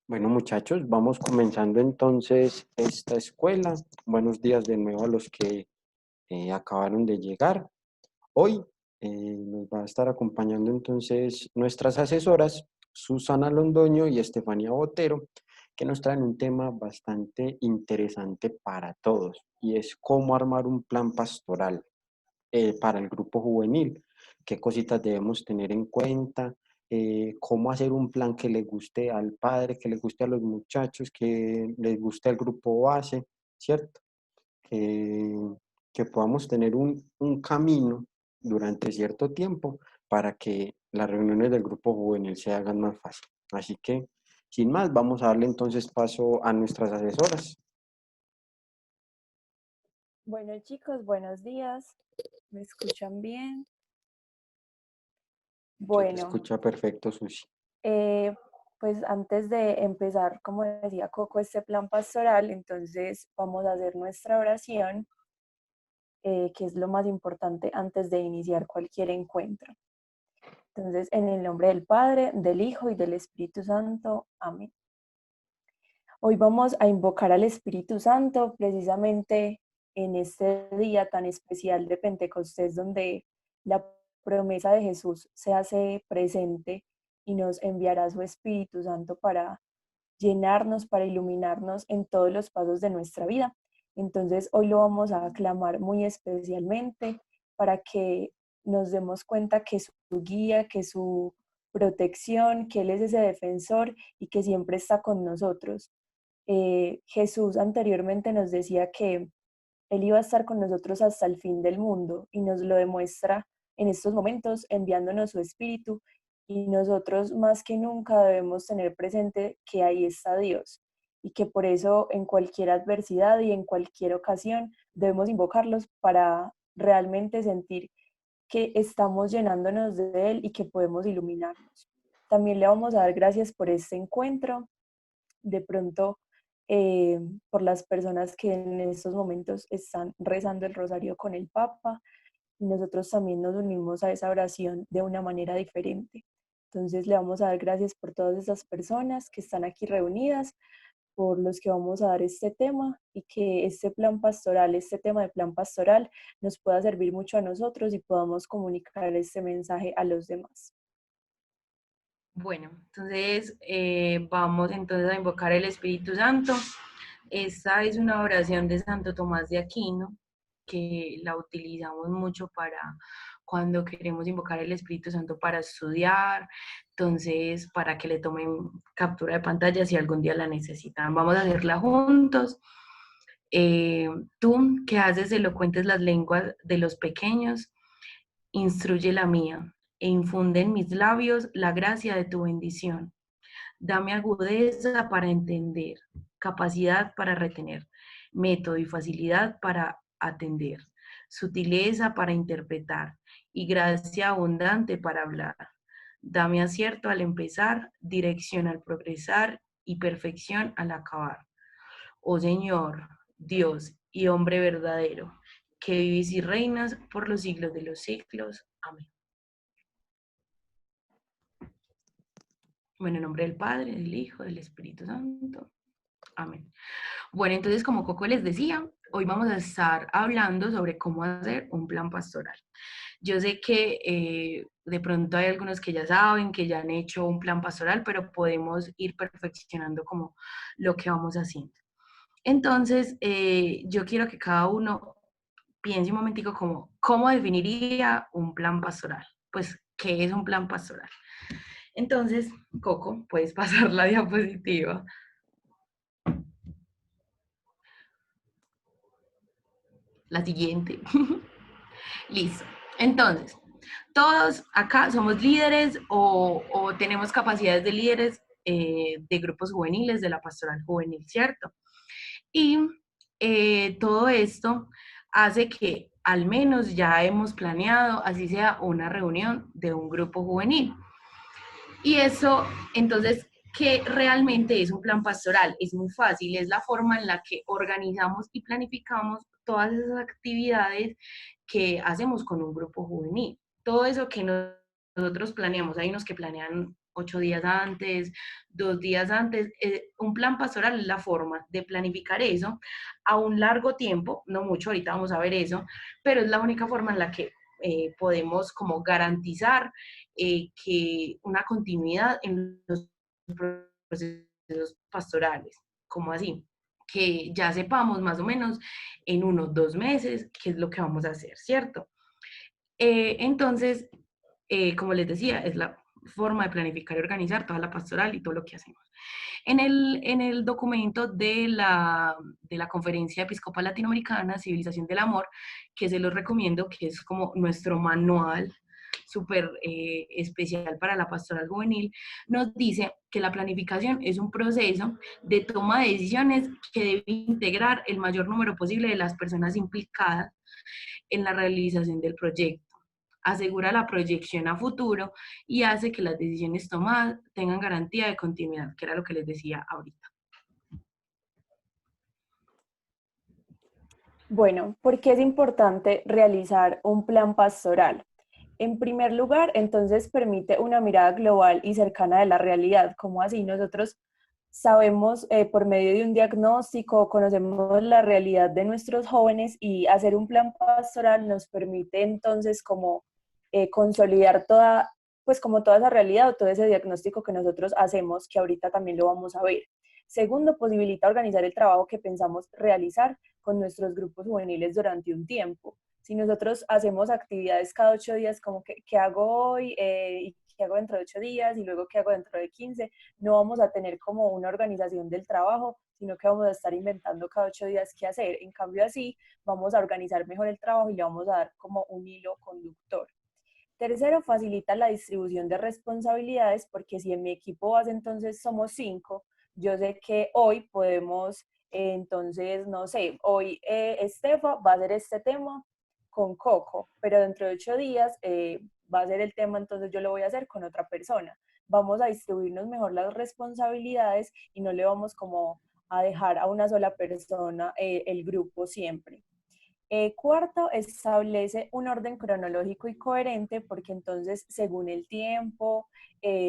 Bueno, muchachos, vamos comenzando entonces esta escuela. Buenos días de nuevo a los que acabaron de llegar. Hoy nos va a estar acompañando entonces nuestras asesoras, Susana Londoño y Estefanía Botero, que nos traen un tema bastante interesante para todos, y es cómo armar un plan pastoral para el grupo juvenil, qué cositas debemos tener en cuenta, cómo hacer un plan que le guste al padre, que le guste a los muchachos, que les guste al grupo base, ¿cierto? Que, que podamos tener un camino durante cierto tiempo para que las reuniones del grupo juvenil se hagan más fácil. Así que, sin más, vamos a darle entonces paso a nuestras asesoras. Bueno, chicos, buenos días. ¿Me escuchan bien? Se te Bueno, escucha perfecto, Susi. eh, pues antes de empezar, como decía Coco, este plan pastoral, entonces vamos a hacer nuestra oración, que es lo más importante antes de iniciar cualquier encuentro. Entonces, en el nombre del Padre, del Hijo y del Espíritu Santo. Amén. Hoy vamos a invocar al Espíritu Santo precisamente en este día tan especial de Pentecostés, donde la promesa de Jesús se hace presente y nos enviará su Espíritu Santo para llenarnos, para iluminarnos en todos los pasos de nuestra vida. Entonces hoy lo vamos a aclamar muy especialmente para que nos demos cuenta que su guía, que su protección, que Él es ese defensor y que siempre está con nosotros. Jesús anteriormente nos decía que Él iba a estar con nosotros hasta el fin del mundo y nos lo demuestra en estos momentos enviándonos su Espíritu, y nosotros más que nunca debemos tener presente que ahí está Dios y que por eso en cualquier adversidad y en cualquier ocasión debemos invocarlos para realmente sentir que estamos llenándonos de Él y que podemos iluminarnos. También le vamos a dar gracias por este encuentro, de pronto eh, por las personas que en estos momentos están rezando el rosario con el Papa, y nosotros también nos unimos a esa oración de una manera diferente. Entonces le vamos a dar gracias por todas esas personas que están aquí reunidas, por los que vamos a dar este tema, y que este plan pastoral, este tema de plan pastoral nos pueda servir mucho a nosotros y podamos comunicar este mensaje a los demás. Bueno, entonces vamos entonces a invocar el Espíritu Santo. Esta es una oración de Santo Tomás de Aquino, que la utilizamos mucho para cuando queremos invocar el Espíritu Santo para estudiar, entonces para que le tomen captura de pantalla si algún día la necesitan. Vamos a hacerla juntos. Tú que haces elocuentes las lenguas de los pequeños, instruye la mía e infunde en mis labios la gracia de tu bendición. Dame agudeza para entender, capacidad para retener, método y facilidad para atender, sutileza para interpretar y gracia abundante para hablar. Dame acierto al empezar, dirección al progresar y perfección al acabar. Oh Señor, Dios y hombre verdadero, que vivís y reinas por los siglos de los siglos. Amén. Bueno, en nombre del Padre, del Hijo, del Espíritu Santo. Amén. Bueno, entonces, como Coco les decía, hoy vamos a estar hablando sobre cómo hacer un plan pastoral. Yo sé que de pronto hay algunos que ya saben, que ya han hecho un plan pastoral, pero podemos ir perfeccionando como lo que vamos haciendo. Entonces, yo quiero que cada uno piense un momentico como, ¿cómo definiría un plan pastoral? Pues, ¿qué es un plan pastoral? Entonces, Coco, puedes pasar la diapositiva. La siguiente. Listo. Entonces, todos acá somos líderes o tenemos capacidades de líderes de grupos juveniles, de la pastoral juvenil, ¿cierto? Y todo esto hace que al menos ya hemos planeado, así sea una reunión de un grupo juvenil. Y eso, entonces, ¿qué realmente es un plan pastoral? Es muy fácil, es la forma en la que organizamos y planificamos todas esas actividades que hacemos con un grupo juvenil. Todo eso que nosotros planeamos, hay unos que planean 8 días antes, 2 días antes. Un plan pastoral es la forma de planificar eso a un largo tiempo, no mucho, ahorita vamos a ver eso, pero es la única forma en la que podemos como garantizar que una continuidad en los procesos pastorales, como así, que ya sepamos más o menos en unos 2 meses qué es lo que vamos a hacer, ¿cierto? Entonces, como les decía, es la forma de planificar y organizar toda la pastoral y todo lo que hacemos. En el documento de la Conferencia Episcopal Latinoamericana, Civilización del Amor, que se los recomiendo, que es como nuestro manual súper especial para la pastoral juvenil, nos dice que la planificación es un proceso de toma de decisiones que debe integrar el mayor número posible de las personas implicadas en la realización del proyecto, asegura la proyección a futuro y hace que las decisiones tomadas tengan garantía de continuidad, que era lo que les decía ahorita. Bueno, ¿por qué es importante realizar un plan pastoral? En primer lugar, entonces permite una mirada global y cercana de la realidad. ¿Cómo así? Nosotros sabemos por medio de un diagnóstico, conocemos la realidad de nuestros jóvenes y hacer un plan pastoral nos permite entonces como consolidar toda, pues como toda esa realidad o todo ese diagnóstico que nosotros hacemos, que ahorita también lo vamos a ver. Segundo, posibilita organizar el trabajo que pensamos realizar con nuestros grupos juveniles durante un tiempo. Si nosotros hacemos actividades cada 8 días, como que, ¿qué hago hoy? ¿Y qué hago dentro de 8 días? Y luego, ¿qué hago dentro de 15? No vamos a tener como una organización del trabajo, sino que vamos a estar inventando cada 8 días qué hacer. En cambio, así vamos a organizar mejor el trabajo y le vamos a dar como un hilo conductor. Tercero, facilita la distribución de responsabilidades, porque si en mi equipo base entonces somos 5, yo sé que hoy podemos, entonces, no sé, hoy Estefa va a hacer este tema con Coco, pero dentro de 8 días va a ser el tema, entonces yo lo voy a hacer con otra persona. Vamos a distribuirnos mejor las responsabilidades y no le vamos como a dejar a una sola persona el grupo siempre. Cuarto, establece un orden cronológico y coherente porque entonces según el tiempo,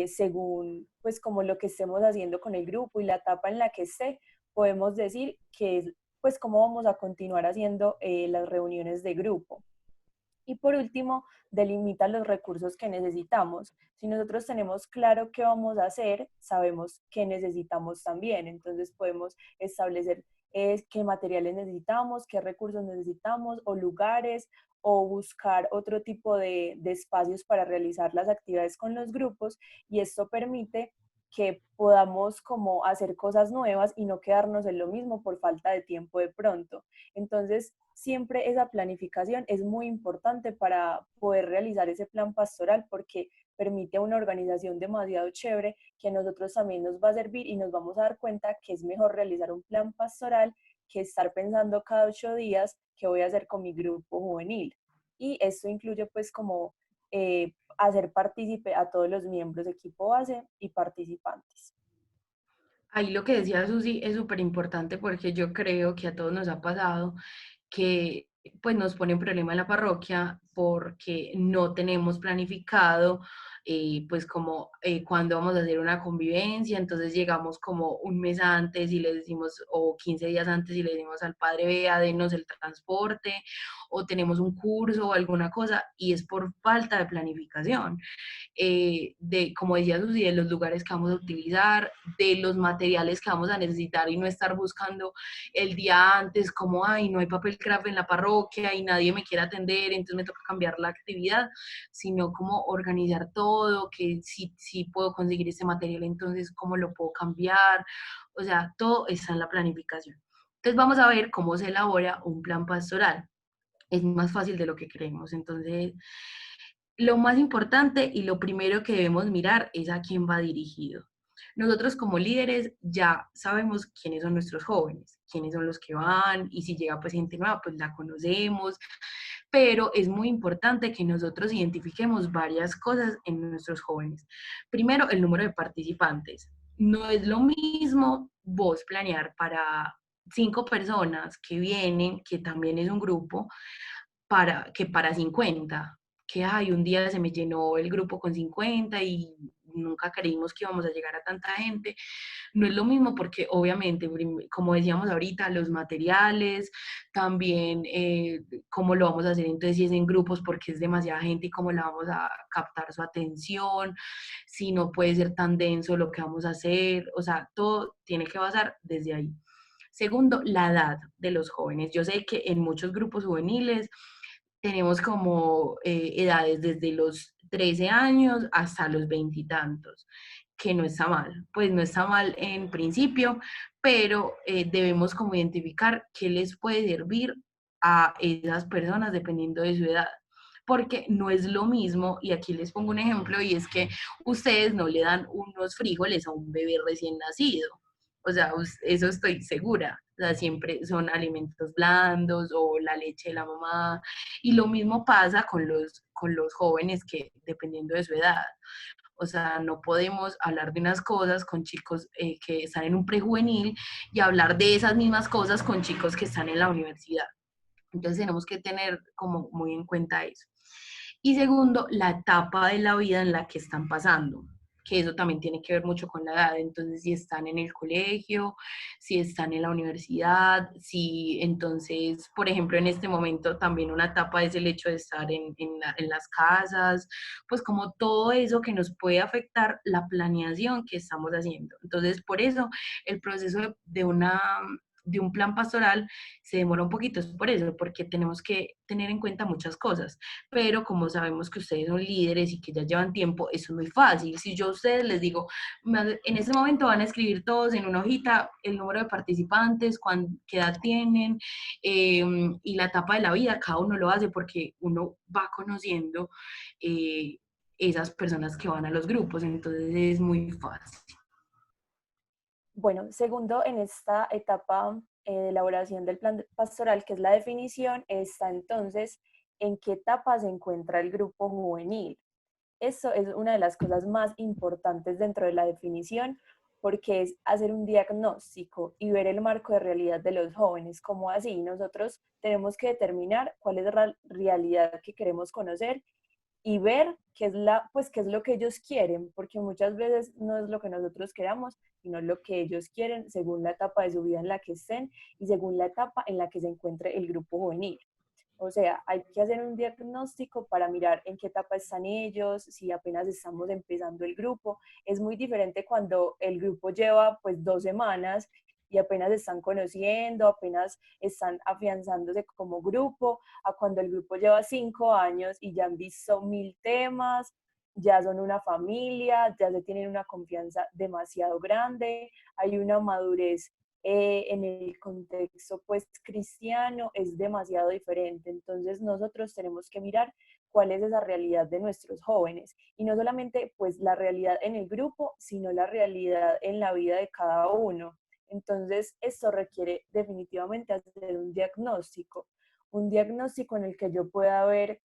según pues como lo que estemos haciendo con el grupo y la etapa en la que esté, podemos decir que es pues cómo vamos a continuar haciendo las reuniones de grupo. Y por último, delimita los recursos que necesitamos. Si nosotros tenemos claro qué vamos a hacer, sabemos qué necesitamos también. Entonces podemos establecer qué materiales necesitamos, qué recursos necesitamos, o lugares, o buscar otro tipo de espacios para realizar las actividades con los grupos. Y esto permite que podamos como hacer cosas nuevas y no quedarnos en lo mismo por falta de tiempo de pronto. Entonces, siempre esa planificación es muy importante para poder realizar ese plan pastoral porque permite una organización demasiado chévere que a nosotros también nos va a servir y nos vamos a dar cuenta que es mejor realizar un plan pastoral que estar pensando cada 8 días qué voy a hacer con mi grupo juvenil. Y esto incluye pues como hacer partícipe a todos los miembros de equipo base y participantes. Ahí lo que decía Susi es súper importante porque yo creo que a todos nos ha pasado que pues nos pone un problema en la parroquia porque no tenemos planificado pues como cuándo vamos a hacer una convivencia, entonces llegamos como un mes antes y le decimos, o 15 días antes y le decimos al padre, vea, denos el transporte, o tenemos un curso o alguna cosa, y es por falta de planificación. De, como decía Susi, de los lugares que vamos a utilizar, de los materiales que vamos a necesitar y no estar buscando el día antes como, ay, no hay papel craft en la parroquia y nadie me quiere atender, entonces me toca cambiar la actividad, sino como organizar todo, que si puedo conseguir este material, entonces cómo lo puedo cambiar, o sea, todo está en la planificación. Entonces vamos a ver cómo se elabora un plan pastoral. Es más fácil de lo que creemos, entonces lo más importante y lo primero que debemos mirar es a quién va dirigido. Nosotros como líderes ya sabemos quiénes son nuestros jóvenes, quiénes son los que van y si llega pues gente nueva pues la conocemos, pero es muy importante que nosotros identifiquemos varias cosas en nuestros jóvenes. Primero, el número de participantes. No es lo mismo vos planear para 5 personas que vienen, que también es un grupo, que para 50 que hay un día se me llenó el grupo con 50 y nunca creímos que íbamos a llegar a tanta gente. No es lo mismo porque obviamente, como decíamos ahorita, los materiales, también cómo lo vamos a hacer, entonces si es en grupos porque es demasiada gente y cómo la vamos a captar su atención, si no puede ser tan denso lo que vamos a hacer, o sea, todo tiene que basar desde ahí. Segundo, la edad de los jóvenes. Yo sé que en muchos grupos juveniles tenemos como edades desde los 13 años hasta los 20 y tantos, que no está mal, pues no está mal en principio, pero debemos como identificar qué les puede servir a esas personas dependiendo de su edad, porque no es lo mismo, y aquí les pongo un ejemplo, y es que ustedes no le dan unos frijoles a un bebé recién nacido, o sea, eso estoy segura, o sea, siempre son alimentos blandos o la leche de la mamá, y lo mismo pasa con los jóvenes que dependiendo de su edad. O sea, no podemos hablar de unas cosas con chicos que están en un prejuvenil y hablar de esas mismas cosas con chicos que están en la universidad. Entonces tenemos que tener como muy en cuenta eso. Y segundo, la etapa de la vida en la que están pasando, que eso también tiene que ver mucho con la edad. Entonces, si están en el colegio, si están en la universidad, si entonces, por ejemplo, en este momento también una etapa es el hecho de estar en las casas, pues como todo eso que nos puede afectar la planeación que estamos haciendo. Entonces, por eso el proceso de un plan pastoral se demora un poquito, es por eso, porque tenemos que tener en cuenta muchas cosas, pero como sabemos que ustedes son líderes y que ya llevan tiempo, eso es muy fácil. Si yo a ustedes les digo, en este momento van a escribir todos en una hojita el número de participantes, qué edad tienen y la etapa de la vida, cada uno lo hace porque uno va conociendo esas personas que van a los grupos, entonces es muy fácil. Bueno, segundo, en esta etapa de elaboración del plan pastoral, que es la definición, está entonces en qué etapa se encuentra el grupo juvenil. Eso es una de las cosas más importantes dentro de la definición, porque es hacer un diagnóstico y ver el marco de realidad de los jóvenes. Como así, nosotros tenemos que determinar cuál es la realidad que queremos conocer y ver pues, qué es lo que ellos quieren, porque muchas veces no es lo que nosotros queramos, sino lo que ellos quieren según la etapa de su vida en la que estén y según la etapa en la que se encuentre el grupo juvenil. O sea, hay que hacer un diagnóstico para mirar en qué etapa están ellos, si apenas estamos empezando el grupo. Es muy diferente cuando el grupo lleva pues 2 semanas y apenas están conociendo, apenas están afianzándose como grupo, a cuando el grupo lleva 5 años y ya han visto 1000 temas, ya son una familia, ya se tienen una confianza demasiado grande, hay una madurez en el contexto pues cristiano es demasiado diferente. Entonces nosotros tenemos que mirar cuál es esa realidad de nuestros jóvenes y no solamente pues la realidad en el grupo, sino la realidad en la vida de cada uno. Entonces esto requiere definitivamente hacer un diagnóstico en el que yo pueda ver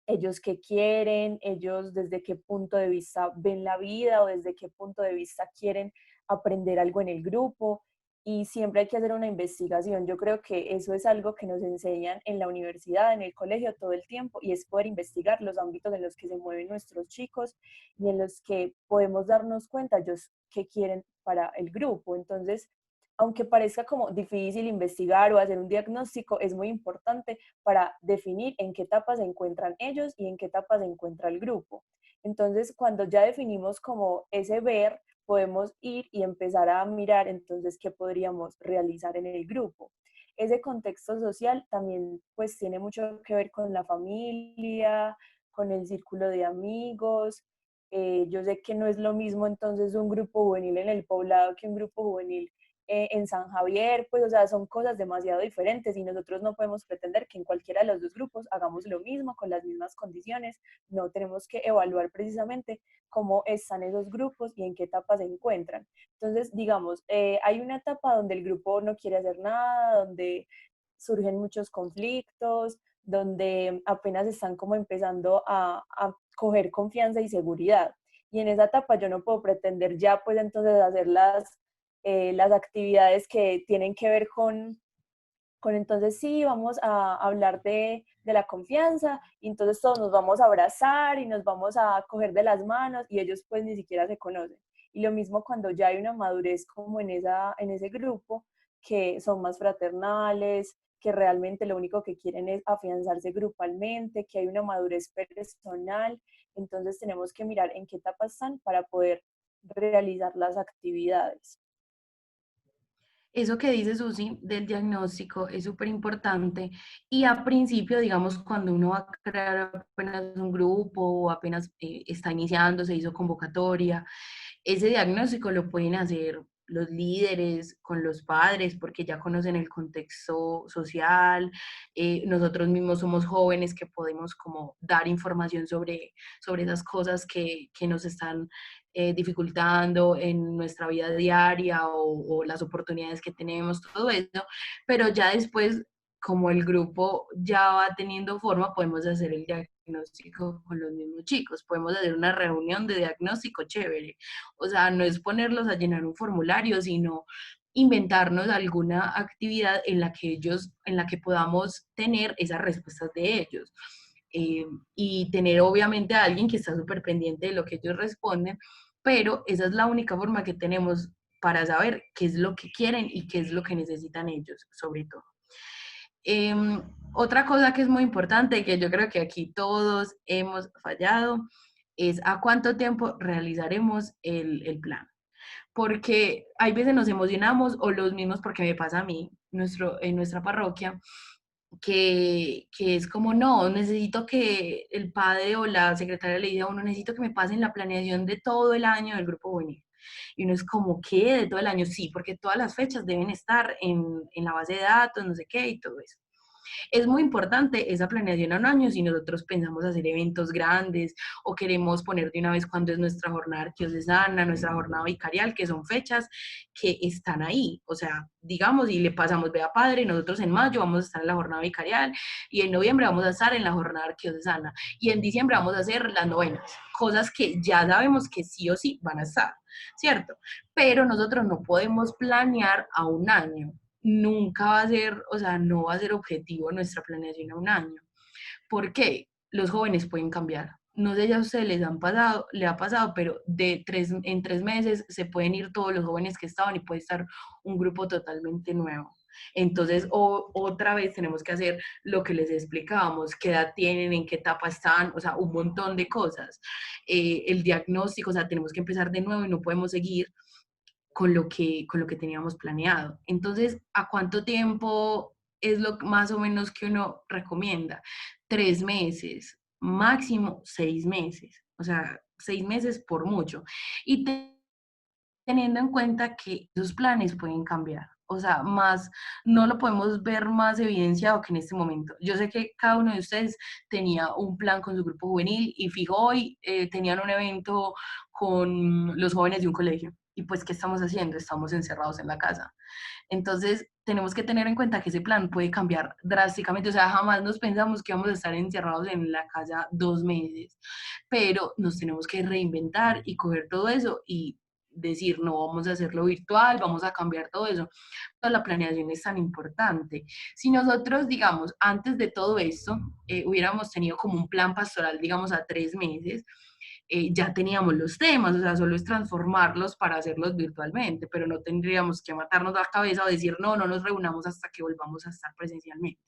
ellos qué quieren, ellos desde qué punto de vista ven la vida o desde qué punto de vista quieren aprender algo en el grupo. Y siempre hay que hacer una investigación. Yo creo que eso es algo que nos enseñan en la universidad, en el colegio todo el tiempo, y es poder investigar los ámbitos en los que se mueven nuestros chicos y en los que podemos darnos cuenta ellos qué quieren para el grupo. Entonces, aunque parezca como difícil investigar o hacer un diagnóstico, es muy importante para definir en qué etapa se encuentran ellos y en qué etapa se encuentra el grupo. Entonces, cuando ya definimos como ese ver, podemos ir y empezar a mirar entonces qué podríamos realizar en el grupo. Ese contexto social también pues tiene mucho que ver con la familia, con el círculo de amigos. Yo sé que no es lo mismo entonces un grupo juvenil en el poblado que un grupo juvenil en San Javier, pues, o sea, son cosas demasiado diferentes y nosotros no podemos pretender que en cualquiera de los dos grupos hagamos lo mismo, con las mismas condiciones. No, tenemos que evaluar precisamente cómo están esos grupos y en qué etapa se encuentran. Entonces, digamos, hay una etapa donde el grupo no quiere hacer nada, donde surgen muchos conflictos, donde apenas están como empezando a coger confianza y seguridad. Y en esa etapa yo no puedo pretender ya pues entonces hacer las actividades que tienen que ver con entonces sí, vamos a hablar de de la confianza y entonces todos nos vamos a abrazar y nos vamos a coger de las manos y ellos pues ni siquiera se conocen. Y lo mismo cuando ya hay una madurez como en ese grupo, que son más fraternales, que realmente lo único que quieren es afianzarse grupalmente, que hay una madurez personal. Entonces tenemos que mirar en qué etapa están para poder realizar las actividades. Eso que dice Susi del diagnóstico es súper importante y a principio, digamos, cuando uno va a crear apenas un grupo o apenas está iniciando, se hizo convocatoria, ese diagnóstico lo pueden hacer los líderes con los padres porque ya conocen el contexto social, nosotros mismos somos jóvenes que podemos como dar información sobre esas cosas que nos están dificultando en nuestra vida diaria o las oportunidades que tenemos, todo eso, pero ya después, como el grupo ya va teniendo forma, podemos hacer el diagnóstico con los mismos chicos, podemos hacer una reunión de diagnóstico chévere, o sea, no es ponerlos a llenar un formulario, sino inventarnos alguna actividad en la que podamos tener esas respuestas de ellos. Y tener obviamente a alguien que está súper pendiente de lo que ellos responden, pero esa es la única forma que tenemos para saber qué es lo que quieren y qué es lo que necesitan ellos, sobre todo. Eh, Otra cosa que es muy importante, que yo creo que aquí todos hemos fallado, es a cuánto tiempo realizaremos el plan. Porque hay veces nos emocionamos, o los mismos, porque me pasa a mí, en nuestra parroquia, que es como, no, necesito que el padre o la secretaria le diga a uno, necesito que me pasen la planeación de todo el año del grupo juvenil. Y uno es como, ¿qué? ¿De todo el año? Sí, porque todas las fechas deben estar en la base de datos, no sé qué, y todo eso. Es muy importante esa planeación a un año si nosotros pensamos hacer eventos grandes o queremos poner de una vez cuando es nuestra jornada arquidiocesana, nuestra jornada vicarial, que son fechas que están ahí. O sea, digamos, y le pasamos, vea padre, nosotros en mayo vamos a estar en la jornada vicarial y en noviembre vamos a estar en la jornada arquidiocesana y en diciembre vamos a hacer las novenas, cosas que ya sabemos que sí o sí van a estar, ¿cierto? Pero nosotros no podemos planear a un año, nunca va a ser, o sea, no va a ser objetivo nuestra planeación a un año. ¿Por qué? Los jóvenes pueden cambiar. No sé si a ustedes le ha pasado, pero en 3 meses se pueden ir todos los jóvenes que estaban y puede estar un grupo totalmente nuevo. Entonces, otra vez tenemos que hacer lo que les explicábamos, qué edad tienen, en qué etapa están, o sea, un montón de cosas. El diagnóstico, o sea, tenemos que empezar de nuevo y no podemos seguir con lo que teníamos planeado. Entonces, ¿a cuánto tiempo es lo más o menos que uno recomienda? 3 meses, máximo 6 meses, o sea, 6 meses por mucho. Y teniendo en cuenta que esos planes pueden cambiar. O sea, más, no lo podemos ver más evidenciado que en este momento. Yo sé que cada uno de ustedes tenía un plan con su grupo juvenil y fijo hoy tenían un evento con los jóvenes de un colegio. Y pues, ¿qué estamos haciendo? Estamos encerrados en la casa. Entonces, tenemos que tener en cuenta que ese plan puede cambiar drásticamente. O sea, jamás nos pensamos que vamos a estar encerrados en la casa 2 meses, pero nos tenemos que reinventar y coger todo eso y decir, no, vamos a hacerlo virtual, vamos a cambiar todo eso. Pero la planeación es tan importante. Si nosotros, digamos, antes de todo esto, hubiéramos tenido como un plan pastoral, digamos, a 3 meses, ya teníamos los temas, o sea, solo es transformarlos para hacerlos virtualmente, pero no tendríamos que matarnos la cabeza o decir, no, no nos reunamos hasta que volvamos a estar presencialmente.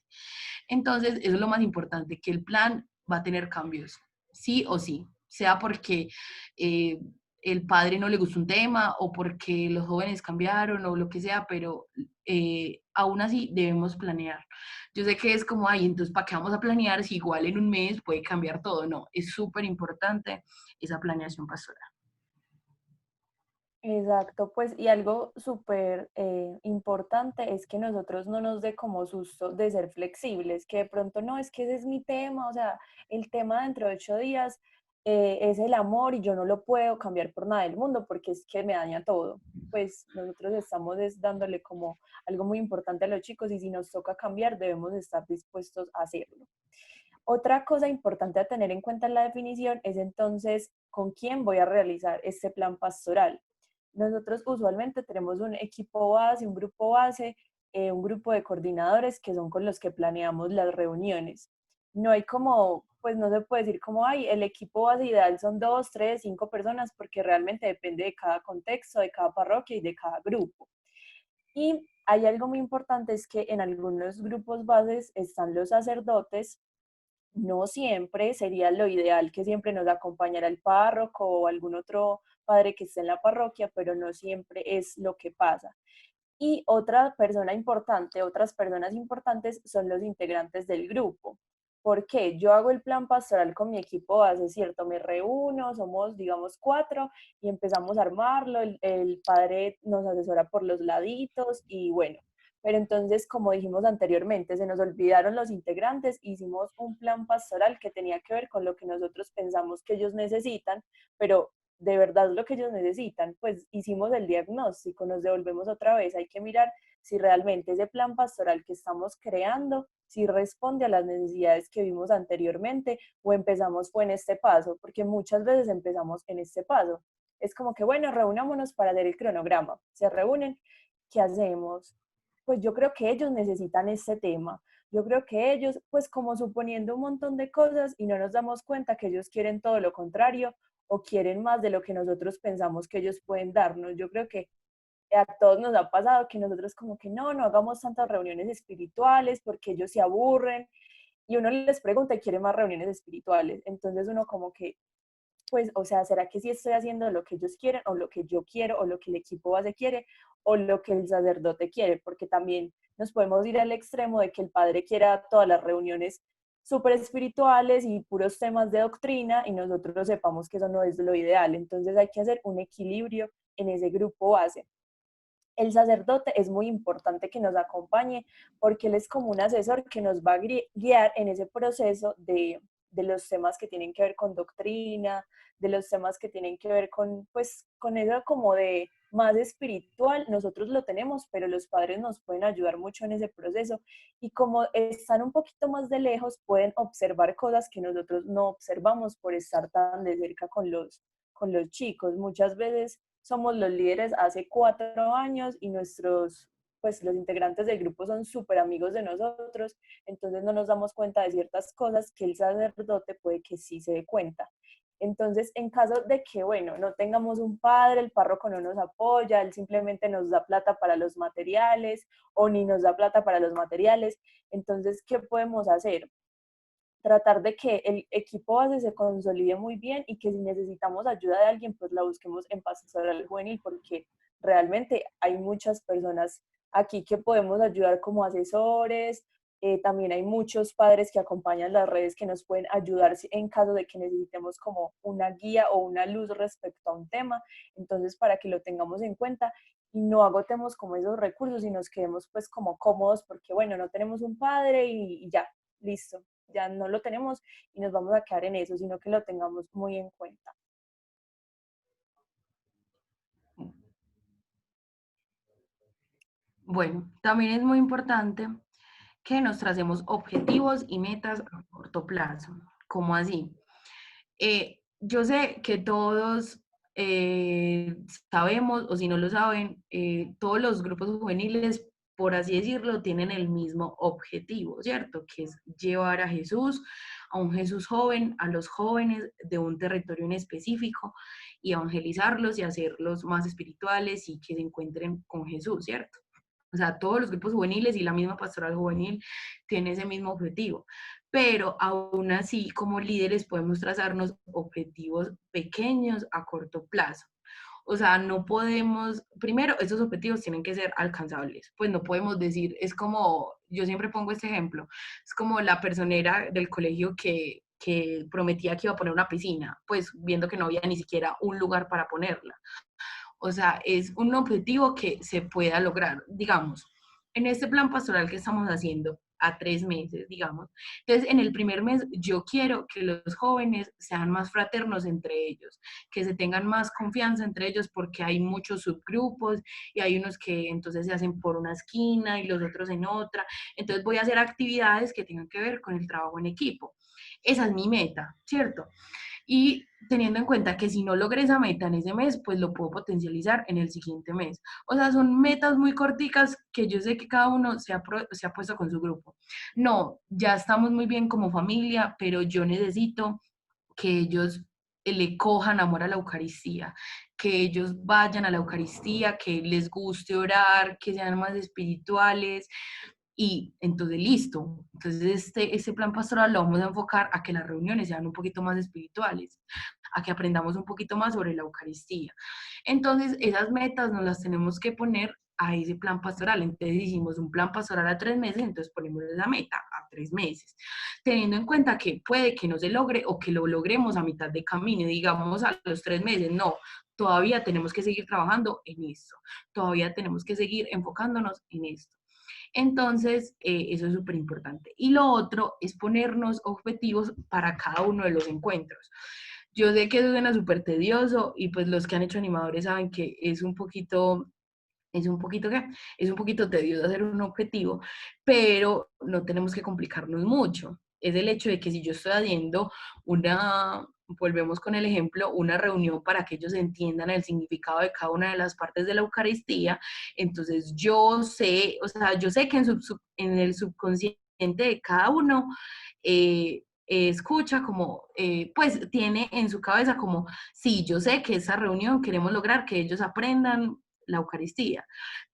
Entonces, eso es lo más importante, que el plan va a tener cambios, sí o sí, sea porque eh, el padre no le gusta un tema o porque los jóvenes cambiaron o lo que sea, pero aún así debemos planear. Yo sé que es como, ay, entonces, ¿para qué vamos a planear si igual en un mes puede cambiar todo? No, es súper importante esa planeación pastoral. Exacto, pues y algo súper importante es que nosotros no nos dé como susto de ser flexibles, que de pronto no, es que ese es mi tema, o sea, el tema dentro de 8 días es el amor y yo no lo puedo cambiar por nada del mundo porque es que me daña todo. Pues nosotros estamos dándole como algo muy importante a los chicos y si nos toca cambiar debemos estar dispuestos a hacerlo. Otra cosa importante a tener en cuenta en la definición es entonces con quién voy a realizar este plan pastoral. Nosotros usualmente tenemos un equipo base, un grupo base, un grupo de coordinadores que son con los que planeamos las reuniones. no hay como, pues no se puede decir como, ay, el equipo base ideal son 2, 3, 5 personas, porque realmente depende de cada contexto, de cada parroquia y de cada grupo. Y hay algo muy importante, es que en algunos grupos bases están los sacerdotes. No siempre sería lo ideal que siempre nos acompañara el párroco o algún otro padre que esté en la parroquia, pero no siempre es lo que pasa. Y otra persona importante, otras personas importantes son los integrantes del grupo. ¿Por qué? Yo hago el plan pastoral con mi equipo base, ¿cierto? Me reúno, somos, digamos, 4 y empezamos a armarlo. El padre nos asesora por los laditos y bueno. Pero entonces, como dijimos anteriormente, se nos olvidaron los integrantes, hicimos un plan pastoral que tenía que ver con lo que nosotros pensamos que ellos necesitan, pero de verdad lo que ellos necesitan, pues hicimos el diagnóstico, nos devolvemos otra vez, hay que mirar si realmente ese plan pastoral que estamos creando, si responde a las necesidades que vimos anteriormente o empezamos fue en este paso, porque muchas veces empezamos en este paso. Es como que, bueno, reunámonos para hacer el cronograma. Se reúnen, ¿qué hacemos? Pues yo creo que ellos necesitan este tema. Yo creo que ellos, pues como suponiendo un montón de cosas y no nos damos cuenta que ellos quieren todo lo contrario o quieren más de lo que nosotros pensamos que ellos pueden darnos. Yo creo que a todos nos ha pasado que nosotros como que no hagamos tantas reuniones espirituales porque ellos se aburren y uno les pregunta y quiere más reuniones espirituales. Entonces uno como que, pues, o sea, ¿será que sí estoy haciendo lo que ellos quieren o lo que yo quiero o lo que el equipo base quiere o lo que el sacerdote quiere? Porque también nos podemos ir al extremo de que el padre quiera todas las reuniones súper espirituales y puros temas de doctrina y nosotros sepamos que eso no es lo ideal. Entonces hay que hacer un equilibrio en ese grupo base. El sacerdote es muy importante que nos acompañe porque él es como un asesor que nos va a guiar en ese proceso de los temas que tienen que ver con doctrina, de los temas que tienen que ver con, pues, con eso como de más espiritual. Nosotros lo tenemos, pero los padres nos pueden ayudar mucho en ese proceso y como están un poquito más de lejos, pueden observar cosas que nosotros no observamos por estar tan de cerca con los chicos. Muchas veces somos los líderes hace 4 años y pues los integrantes del grupo son súper amigos de nosotros, entonces no nos damos cuenta de ciertas cosas que el sacerdote puede que sí se dé cuenta. Entonces, en caso de que, bueno, no tengamos un padre, el párroco no nos apoya, él simplemente nos da plata para los materiales o ni nos da plata para los materiales, entonces, ¿qué podemos hacer? Tratar de que el equipo base se consolide muy bien y que si necesitamos ayuda de alguien, pues la busquemos en Pastoral Juvenil, porque realmente hay muchas personas aquí que podemos ayudar como asesores. También hay muchos padres que acompañan las redes que nos pueden ayudar en caso de que necesitemos como una guía o una luz respecto a un tema. Entonces, para que lo tengamos en cuenta y no agotemos como esos recursos y nos quedemos pues como cómodos porque, bueno, no tenemos un padre y ya, listo, ya no lo tenemos y nos vamos a quedar en eso, sino que lo tengamos muy en cuenta. Bueno, también es muy importante que nos tracemos objetivos y metas a corto plazo. ¿Cómo así? Yo sé que todos sabemos, o si no lo saben, todos los grupos juveniles, por así decirlo, tienen el mismo objetivo, ¿cierto? Que es llevar a Jesús, a un Jesús joven, a los jóvenes de un territorio en específico, y evangelizarlos y hacerlos más espirituales y que se encuentren con Jesús, ¿cierto? O sea, todos los grupos juveniles y la misma pastoral juvenil tiene ese mismo objetivo. Pero aún así, como líderes, podemos trazarnos objetivos pequeños a corto plazo. O sea, no podemos, primero, esos objetivos tienen que ser alcanzables. Pues no podemos decir, es como, yo siempre pongo este ejemplo, es como la personera del colegio que prometía que iba a poner una piscina, pues viendo que no había ni siquiera un lugar para ponerla. O sea, es un objetivo que se pueda lograr, digamos, en este plan pastoral que estamos haciendo a 3 meses, digamos. Entonces, en el primer mes yo quiero que los jóvenes sean más fraternos entre ellos, que se tengan más confianza entre ellos porque hay muchos subgrupos y hay unos que entonces se hacen por una esquina y los otros en otra. Entonces voy a hacer actividades que tengan que ver con el trabajo en equipo. Esa es mi meta, ¿cierto? y teniendo en cuenta que si no logré esa meta en ese mes, pues lo puedo potencializar en el siguiente mes. O sea, son metas muy corticas que yo sé que cada uno se ha puesto con su grupo. No, ya estamos muy bien como familia, pero yo necesito que ellos le cojan amor a la Eucaristía, que ellos vayan a la Eucaristía, que les guste orar, que sean más espirituales, y entonces listo. Entonces este plan pastoral lo vamos a enfocar a que las reuniones sean un poquito más espirituales, a que aprendamos un poquito más sobre la Eucaristía. Entonces esas metas nos las tenemos que poner a ese plan pastoral. Entonces hicimos un plan pastoral a 3 meses, entonces ponemos esa meta a 3 meses, teniendo en cuenta que puede que no se logre o que lo logremos a mitad de camino, digamos a los 3 meses, no, todavía tenemos que seguir trabajando en esto, todavía tenemos que seguir enfocándonos en esto. Entonces, eso es súper importante. Y lo otro es ponernos objetivos para cada uno de los encuentros. Yo sé que eso suena súper tedioso y pues los que han hecho animadores saben que ¿qué? Es un poquito tedioso hacer un objetivo, pero no tenemos que complicarnos mucho. Es el hecho de que si yo estoy haciendo volvemos con el ejemplo, una reunión para que ellos entiendan el significado de cada una de las partes de la Eucaristía, entonces yo sé, o sea, yo sé que en el subconsciente de cada uno escucha como, pues tiene en su cabeza como, sí, yo sé que esa reunión queremos lograr que ellos aprendan la Eucaristía,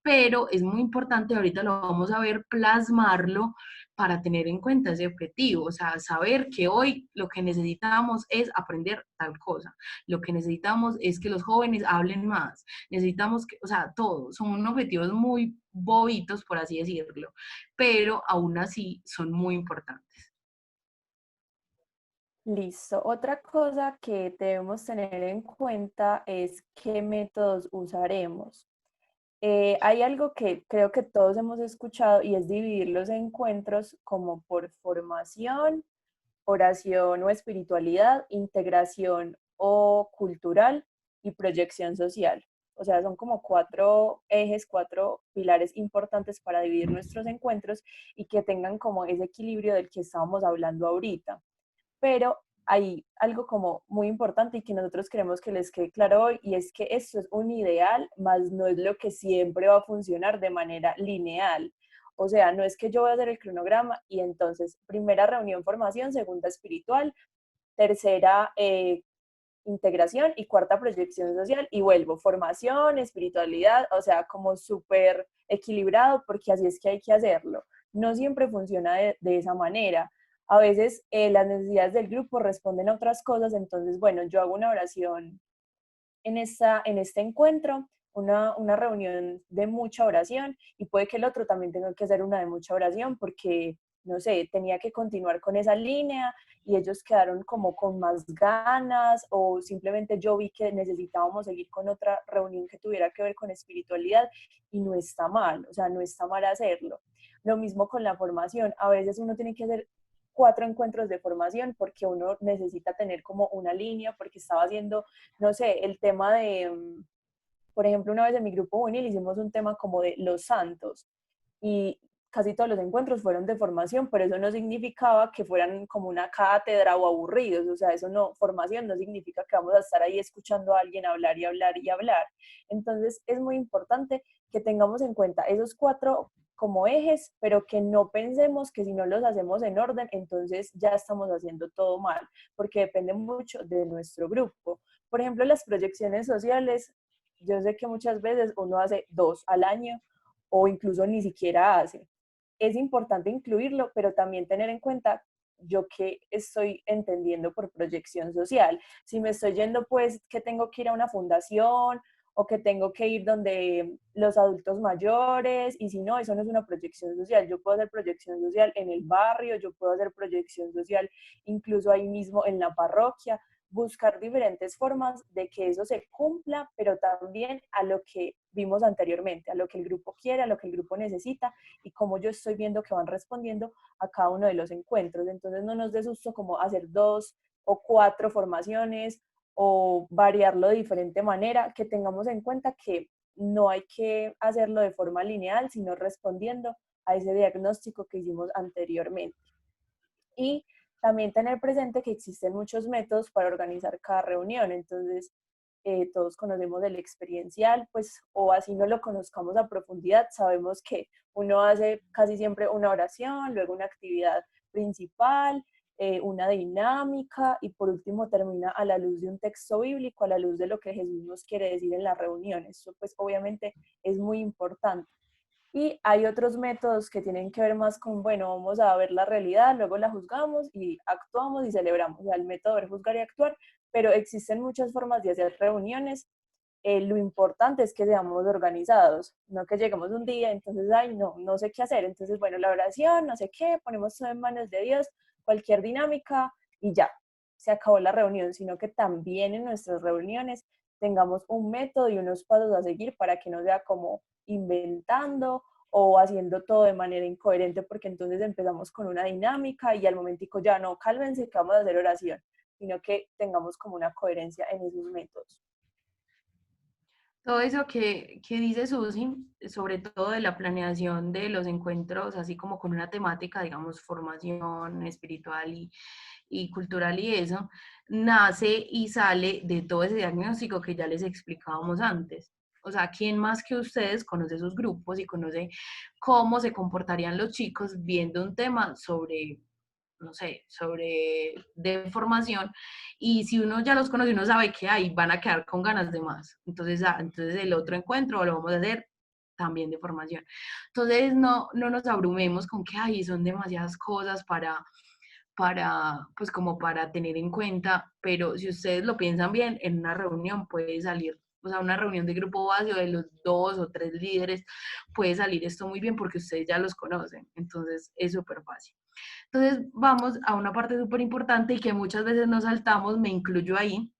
pero es muy importante, ahorita lo vamos a ver, plasmarlo para tener en cuenta ese objetivo, o sea, saber que hoy lo que necesitamos es aprender tal cosa, lo que necesitamos es que los jóvenes hablen más, necesitamos que, o sea, todo, son objetivos muy bobitos, por así decirlo, pero aún así son muy importantes. Listo. Otra cosa que debemos tener en cuenta es qué métodos usaremos. Hay algo que creo que todos hemos escuchado y es dividir los encuentros como por formación, oración o espiritualidad, integración o cultural y proyección social. O sea, son como 4 ejes, 4 pilares importantes para dividir nuestros encuentros y que tengan como ese equilibrio del que estábamos hablando ahorita. Pero hay algo como muy importante y que nosotros queremos que les quede claro hoy, y es que esto es un ideal, más no es lo que siempre va a funcionar de manera lineal. O sea, no es que yo voy a hacer el cronograma y entonces primera reunión formación, segunda espiritual, tercera integración y cuarta proyección social y vuelvo, formación, espiritualidad, o sea, como súper equilibrado porque así es que hay que hacerlo. No siempre funciona de esa manera. A veces las necesidades del grupo responden a otras cosas, entonces, bueno, yo hago una oración en este encuentro, una reunión de mucha oración y puede que el otro también tenga que hacer una de mucha oración porque, no sé, tenía que continuar con esa línea y ellos quedaron como con más ganas o simplemente yo vi que necesitábamos seguir con otra reunión que tuviera que ver con espiritualidad y no está mal, o sea, no está mal hacerlo. Lo mismo con la formación, a veces uno tiene que hacer 4 encuentros de formación porque uno necesita tener como una línea porque estaba haciendo, no sé, el tema de, por ejemplo, una vez en mi grupo juvenil hicimos un tema como de los santos y casi todos los encuentros fueron de formación, pero eso no significaba que fueran como una cátedra o aburridos, o sea, eso no, formación no significa que vamos a estar ahí escuchando a alguien hablar y hablar y hablar. Entonces es muy importante que tengamos en cuenta esos 4 como ejes, pero que no pensemos que si no los hacemos en orden, entonces ya estamos haciendo todo mal, porque depende mucho de nuestro grupo. Por ejemplo, las proyecciones sociales, yo sé que muchas veces uno hace 2 al año o incluso ni siquiera hace. Es importante incluirlo, pero también tener en cuenta yo qué estoy entendiendo por proyección social. Si me estoy yendo, pues, que tengo que ir a una fundación o que tengo que ir donde los adultos mayores, y si no, eso no es una proyección social. Yo puedo hacer proyección social en el barrio, yo puedo hacer proyección social incluso ahí mismo en la parroquia, buscar diferentes formas de que eso se cumpla, pero también a lo que vimos anteriormente, a lo que el grupo quiere, a lo que el grupo necesita y cómo yo estoy viendo que van respondiendo a cada uno de los encuentros. Entonces no nos dé susto como hacer 2 o 4 formaciones o variarlo de diferente manera, que tengamos en cuenta que no hay que hacerlo de forma lineal, sino respondiendo a ese diagnóstico que hicimos anteriormente. Y también tener presente que existen muchos métodos para organizar cada reunión. Entonces, todos conocemos el experiencial, pues, o así no lo conozcamos a profundidad, sabemos que uno hace casi siempre una oración, luego una actividad principal, una dinámica y por último termina a la luz de un texto bíblico, a la luz de lo que Jesús nos quiere decir en la reunión. Eso pues obviamente es muy importante. Y hay otros métodos que tienen que ver más con, bueno, vamos a ver la realidad, luego la juzgamos y actuamos y celebramos. O sea, el método de ver, juzgar y actuar, pero existen muchas formas de hacer reuniones. Lo importante es que seamos organizados, no que lleguemos un día, entonces, ay, no sé qué hacer. Entonces, bueno, la oración, no sé qué, ponemos todo en manos de Dios, cualquier dinámica y ya, se acabó la reunión, sino que también en nuestras reuniones tengamos un método y unos pasos a seguir para que no sea como inventando o haciendo todo de manera incoherente, porque entonces empezamos con una dinámica y al momentico ya no, cálmense que vamos a hacer oración, sino que tengamos como una coherencia en esos métodos. Todo eso que dice Susi, sobre todo de la planeación de los encuentros, así como con una temática, digamos, formación espiritual y cultural y eso, nace y sale de todo ese diagnóstico que ya les explicábamos antes. O sea, ¿quién más que ustedes conoce sus grupos y conoce cómo se comportarían los chicos viendo un tema sobre, no sé, sobre de formación? Y si uno ya los conoce, uno sabe que ahí van a quedar con ganas de más. Entonces, entonces el otro encuentro lo vamos a hacer también de formación. Entonces, no nos abrumemos con que ahí son demasiadas cosas pues como para tener en cuenta, pero si ustedes lo piensan bien, en una reunión puede salir, o sea, una reunión de grupo base o de los 2 o 3 líderes, puede salir esto muy bien porque ustedes ya los conocen, entonces es súper fácil. Entonces vamos a una parte súper importante y que muchas veces nos saltamos, me incluyo ahí,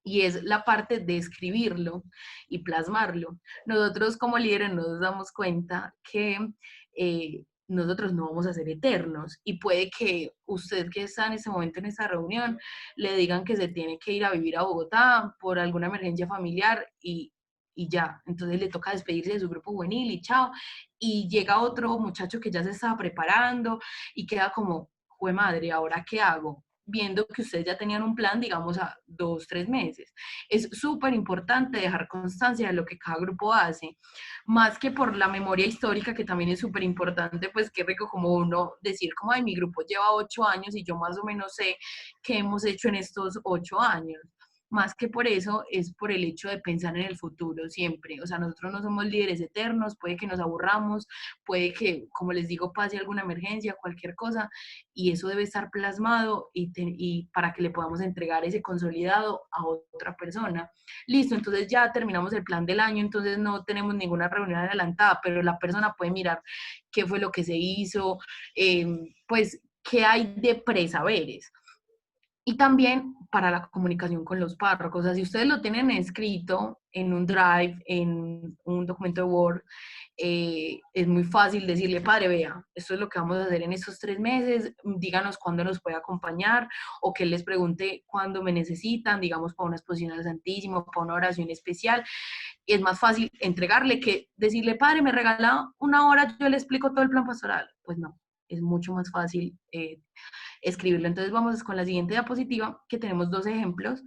y es la parte de escribirlo y plasmarlo. Nosotros como líderes nos damos cuenta que nosotros no vamos a ser eternos y puede que usted que está en este momento en esta reunión le digan que se tiene que ir a vivir a Bogotá por alguna emergencia familiar y ya, entonces le toca despedirse de su grupo juvenil y chao, y llega otro muchacho que ya se estaba preparando y queda como, jue madre, ¿ahora qué hago? Viendo que ustedes ya tenían un plan, digamos, a 2, 3 meses. Es súper importante dejar constancia de lo que cada grupo hace, más que por la memoria histórica, que también es súper importante, pues qué rico como uno decir, como, ay, mi grupo lleva 8 años y yo más o menos sé qué hemos hecho en estos 8 años. Más que por eso, es por el hecho de pensar en el futuro siempre. O sea, nosotros no somos líderes eternos, puede que nos aburramos, puede que, como les digo, pase alguna emergencia, cualquier cosa, y eso debe estar plasmado y para que le podamos entregar ese consolidado a otra persona. Listo, entonces ya terminamos el plan del año, entonces no tenemos ninguna reunión adelantada, pero la persona puede mirar qué fue lo que se hizo, pues qué hay de presaberes. Y también para la comunicación con los párrocos. O sea, si ustedes lo tienen escrito en un Drive, en un documento de Word, es muy fácil decirle, padre, vea, esto es lo que vamos a hacer en estos 3 meses, díganos cuándo nos puede acompañar, o que les pregunte cuándo me necesitan, digamos, para una exposición al Santísimo, para una oración especial. Y es más fácil entregarle que decirle, padre, me regala una hora, yo le explico todo el plan pastoral. Pues no, es mucho más fácil escribirlo. Entonces vamos con la siguiente diapositiva, que tenemos 2 ejemplos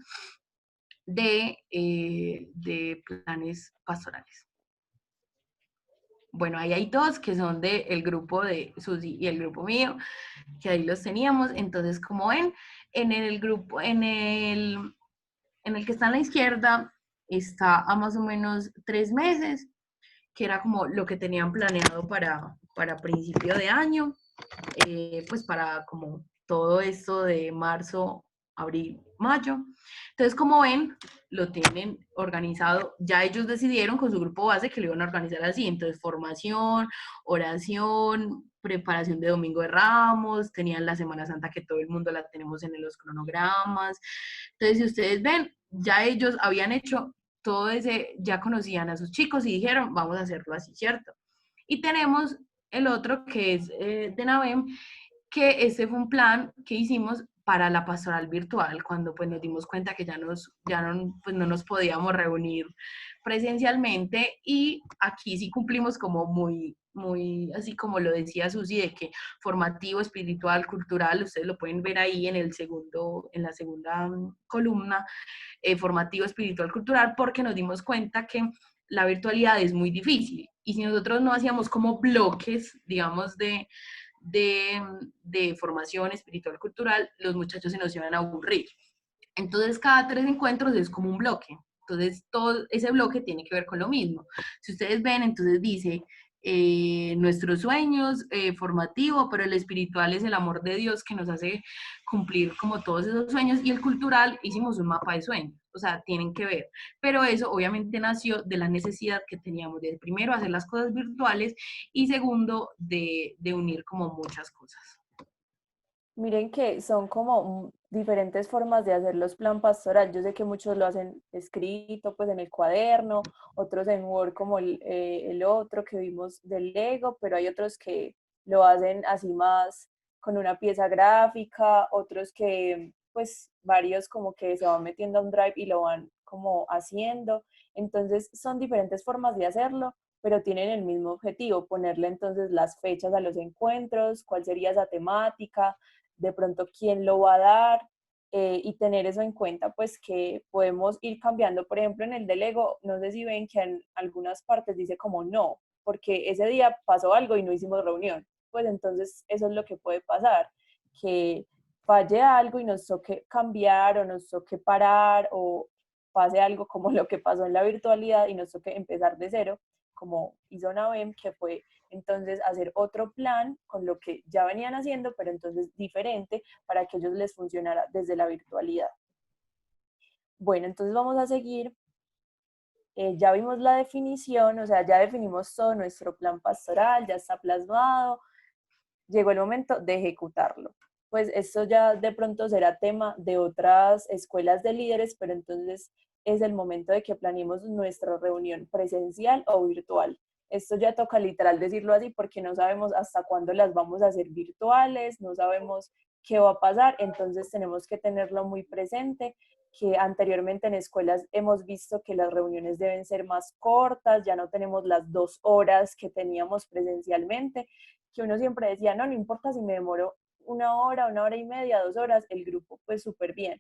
de planes pastorales. Bueno, ahí hay 2 que son del grupo de Susi y el grupo mío, que ahí los teníamos. Entonces, como ven, en el grupo, en el que está a la izquierda, está a más o menos 3 meses, que era como lo que tenían planeado para principio de año, pues para como todo esto de marzo, abril, mayo. Entonces, como ven, lo tienen organizado. Ya ellos decidieron con su grupo base que lo iban a organizar así. Entonces, formación, oración, preparación de Domingo de Ramos, tenían la Semana Santa que todo el mundo la tenemos en los cronogramas. Entonces, si ustedes ven, ya ellos habían hecho todo ese, ya conocían a sus chicos y dijeron, vamos a hacerlo así, ¿cierto? Y tenemos el otro que es de NAVEM, que este fue un plan que hicimos para la pastoral virtual, cuando pues nos dimos cuenta que pues, no nos podíamos reunir presencialmente, y aquí sí cumplimos como muy, así como lo decía Susi, de que formativo, espiritual, cultural, ustedes lo pueden ver ahí en la segunda columna, formativo, espiritual, cultural, porque nos dimos cuenta que la virtualidad es muy difícil, y si nosotros no hacíamos como bloques, digamos, de, de formación espiritual, cultural, los muchachos se nos iban a aburrir. Entonces, cada 3 encuentros es como un bloque. Entonces, todo ese bloque tiene que ver con lo mismo. Si ustedes ven, entonces dice, nuestros sueños, formativo, pero el espiritual es el amor de Dios que nos hace cumplir como todos esos sueños, y el cultural hicimos un mapa de sueños, o sea, tienen que ver. Pero eso obviamente nació de la necesidad que teníamos de, primero, hacer las cosas virtuales, y segundo, de unir como muchas cosas. Miren que son como diferentes formas de hacer los plan pastoral. Yo sé que muchos lo hacen escrito, pues en el cuaderno, otros en Word como el otro que vimos del Lego, pero hay otros que lo hacen así más con una pieza gráfica, otros que pues varios como que se van metiendo a un Drive y lo van como haciendo. Entonces son diferentes formas de hacerlo, pero tienen el mismo objetivo, ponerle entonces las fechas a los encuentros, cuál sería esa temática, de pronto quién lo va a dar, y tener eso en cuenta, pues que podemos ir cambiando. Por ejemplo, en el del Lego, no sé si ven que en algunas partes dice como no, porque ese día pasó algo y no hicimos reunión. Pues entonces eso es lo que puede pasar, que falle algo y nos toque cambiar o nos toque parar, o pase algo como lo que pasó en la virtualidad y nos toque empezar de cero, como hizo Navem, que fue entonces hacer otro plan con lo que ya venían haciendo, pero entonces diferente para que a ellos les funcionara desde la virtualidad. Bueno, entonces vamos a seguir. Ya vimos la definición, o sea, ya definimos todo nuestro plan pastoral, ya está plasmado, llegó el momento de ejecutarlo. Pues esto ya de pronto será tema de otras escuelas de líderes, pero entonces es el momento de que planeemos nuestra reunión presencial o virtual. Esto ya toca literal decirlo así porque no sabemos hasta cuándo las vamos a hacer virtuales, no sabemos qué va a pasar, entonces tenemos que tenerlo muy presente, que anteriormente en escuelas hemos visto que las reuniones deben ser más cortas, ya no tenemos las 2 horas que teníamos presencialmente, que uno siempre decía, no, no importa si me demoro 1 hora y media, 2 horas, el grupo pues súper bien.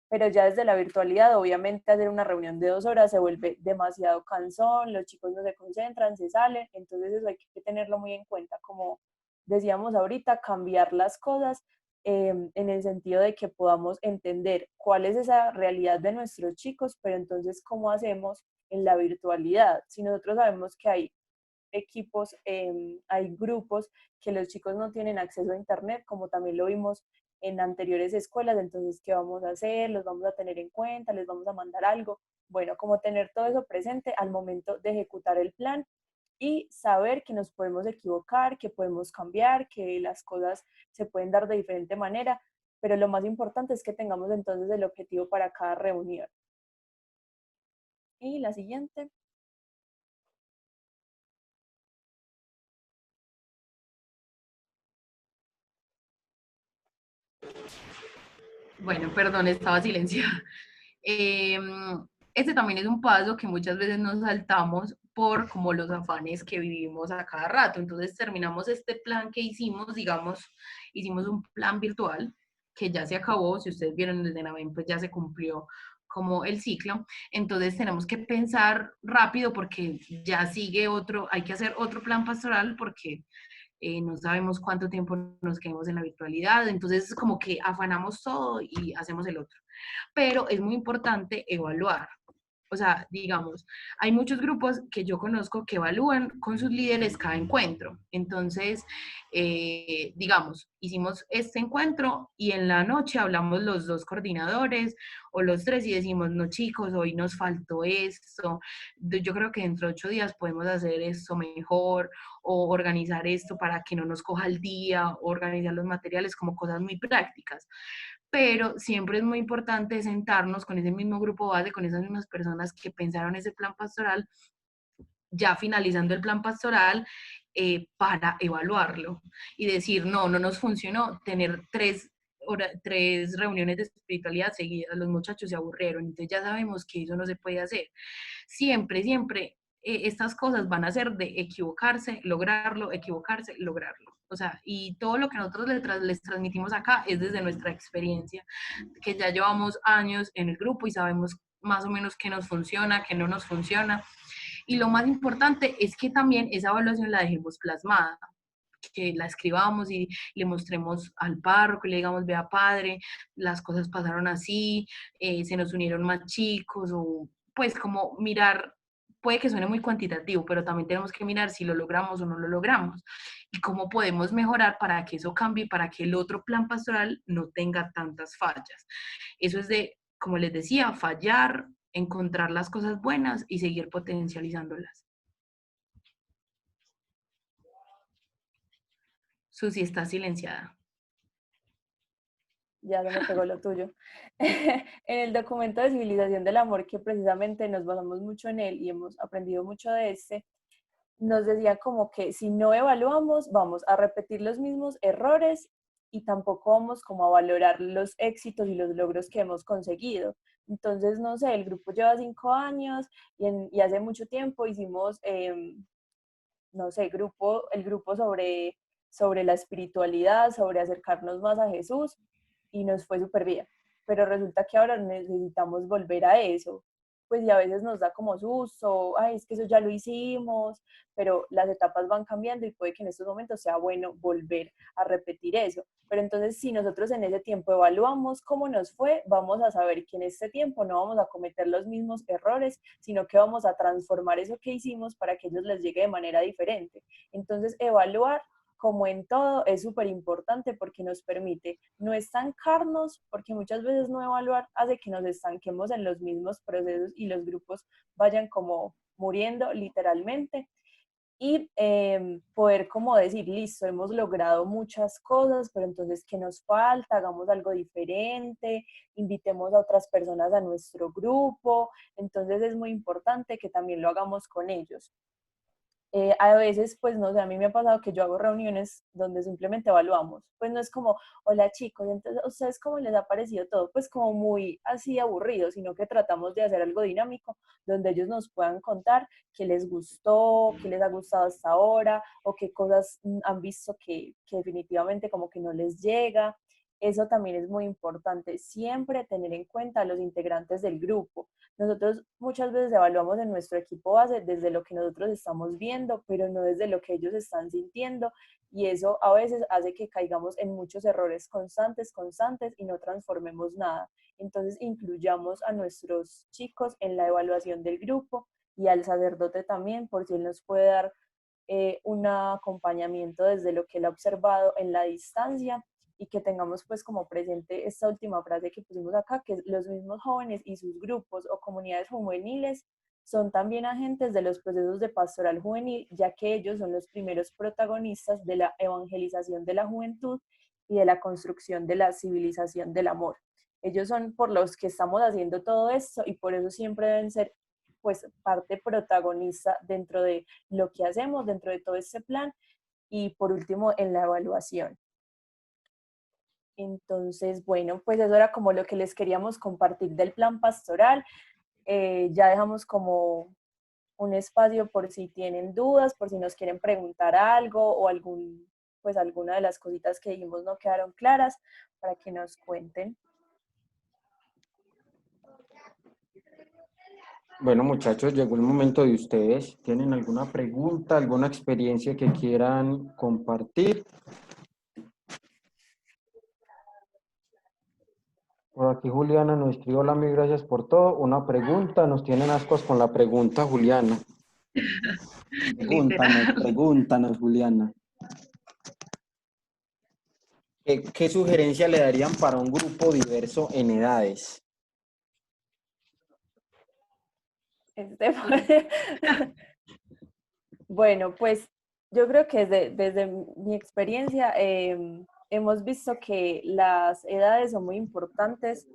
Pero ya desde la virtualidad, obviamente hacer una reunión de 2 horas se vuelve demasiado cansón, los chicos no se concentran, se salen, entonces eso hay que tenerlo muy en cuenta, como decíamos ahorita, cambiar las cosas, en el sentido de que podamos entender cuál es esa realidad de nuestros chicos, pero entonces cómo hacemos en la virtualidad. Si nosotros sabemos que hay equipos, hay grupos que los chicos no tienen acceso a internet, como también lo vimos en anteriores escuelas, entonces, ¿qué vamos a hacer? ¿Los vamos a tener en cuenta? ¿Les vamos a mandar algo? Bueno, como tener todo eso presente al momento de ejecutar el plan y saber que nos podemos equivocar, que podemos cambiar, que las cosas se pueden dar de diferente manera, pero lo más importante es que tengamos entonces el objetivo para cada reunión. Y la siguiente. Bueno, perdón, estaba silenciada. Este también es un paso que muchas veces nos saltamos por como los afanes que vivimos a cada rato. Entonces terminamos este plan que hicimos, digamos, hicimos un plan virtual que ya se acabó. Si ustedes vieron desde Naven, pues ya se cumplió como el ciclo. Entonces tenemos que pensar rápido porque ya sigue otro, hay que hacer otro plan pastoral porque no sabemos cuánto tiempo nos quedemos en la virtualidad, entonces es como que afanamos todo y hacemos el otro. Pero es muy importante evaluar. O sea, digamos, hay muchos grupos que yo conozco que evalúan con sus líderes cada encuentro. Entonces, digamos, hicimos este encuentro y en la noche hablamos los 2 coordinadores o los 3 y decimos, no chicos, hoy nos faltó esto, yo creo que dentro de 8 días podemos hacer esto mejor, o organizar esto para que no nos coja el día, o organizar los materiales, como cosas muy prácticas. Pero siempre es muy importante sentarnos con ese mismo grupo base, con esas mismas personas que pensaron ese plan pastoral, ya finalizando el plan pastoral, para evaluarlo y decir, no, no nos funcionó tener 3 tres reuniones de espiritualidad seguidas, los muchachos se aburrieron, entonces ya sabemos que eso no se puede hacer. Siempre, siempre estas cosas van a ser de equivocarse, lograrlo, equivocarse, lograrlo. O sea, y todo lo que nosotros les transmitimos acá es desde nuestra experiencia, que ya llevamos años en el grupo y sabemos más o menos qué nos funciona, qué no nos funciona. Y lo más importante es que también esa evaluación la dejemos plasmada, que la escribamos y le mostremos al párroco, le digamos, vea padre, las cosas pasaron así, se nos unieron más chicos, o pues como mirar, puede que suene muy cuantitativo, pero también tenemos que mirar si lo logramos o no lo logramos y cómo podemos mejorar para que eso cambie, para que el otro plan pastoral no tenga tantas fallas. Eso es de, como les decía, fallar, encontrar las cosas buenas y seguir potencializándolas. Susi está silenciada. Ya se me pegó lo tuyo. En el documento de civilización del amor, que precisamente nos basamos mucho en él y hemos aprendido mucho de este, nos decía como que si no evaluamos, vamos a repetir los mismos errores y tampoco vamos como a valorar los éxitos y los logros que hemos conseguido. Entonces, no sé, el grupo lleva 5 años y hace mucho tiempo hicimos, no sé, el grupo sobre la espiritualidad, sobre acercarnos más a Jesús y nos fue súper bien. Pero resulta que ahora necesitamos volver a eso. Pues y a veces nos da como susto, ay, es que eso ya lo hicimos, pero las etapas van cambiando y puede que en estos momentos sea bueno volver a repetir eso. Pero entonces si nosotros en ese tiempo evaluamos cómo nos fue, vamos a saber que en este tiempo no vamos a cometer los mismos errores, sino que vamos a transformar eso que hicimos para que ellos les llegue de manera diferente. Entonces evaluar, como en todo, es súper importante porque nos permite no estancarnos, porque muchas veces no evaluar hace que nos estanquemos en los mismos procesos y los grupos vayan como muriendo literalmente. Y poder como decir, listo, hemos logrado muchas cosas, pero entonces, ¿qué nos falta? Hagamos algo diferente, invitemos a otras personas a nuestro grupo. Entonces es muy importante que también lo hagamos con ellos. A veces, pues no sé, a mí me ha pasado que yo hago reuniones donde simplemente evaluamos, pues no es como, hola chicos, entonces, ¿a ustedes cómo les ha parecido todo? Pues como muy así aburrido, sino que tratamos de hacer algo dinámico donde ellos nos puedan contar qué les gustó, qué les ha gustado hasta ahora, o qué cosas han visto que definitivamente como que no les llega. Eso también es muy importante, siempre tener en cuenta a los integrantes del grupo. Nosotros muchas veces evaluamos en nuestro equipo base desde lo que nosotros estamos viendo, pero no desde lo que ellos están sintiendo, y eso a veces hace que caigamos en muchos errores constantes y no transformemos nada. Entonces incluyamos a nuestros chicos en la evaluación del grupo y al sacerdote también, por si él nos puede dar un acompañamiento desde lo que él ha observado en la distancia, y que tengamos pues como presente esta última frase que pusimos acá, que los mismos jóvenes y sus grupos o comunidades juveniles son también agentes de los procesos de pastoral juvenil, ya que ellos son los primeros protagonistas de la evangelización de la juventud y de la construcción de la civilización del amor. Ellos son por los que estamos haciendo todo esto y por eso siempre deben ser pues parte protagonista dentro de lo que hacemos, dentro de todo este plan, y por último en la evaluación. Entonces, bueno, pues eso era como lo que les queríamos compartir del plan pastoral. Ya dejamos como un espacio por si tienen dudas, por si nos quieren preguntar algo o pues alguna de las cositas que dijimos no quedaron claras, para que nos cuenten. Bueno, muchachos, llegó el momento de ustedes. ¿Tienen alguna pregunta, alguna experiencia que quieran compartir? Por aquí Juliana nos escribió, hola, mil gracias por todo. Una pregunta, nos tienen ascos con la pregunta, Juliana. Pregúntanos, Juliana. ¿Qué sugerencia le darían para un grupo diverso en edades? Bueno, pues yo creo que desde mi experiencia hemos visto que las edades son muy importantes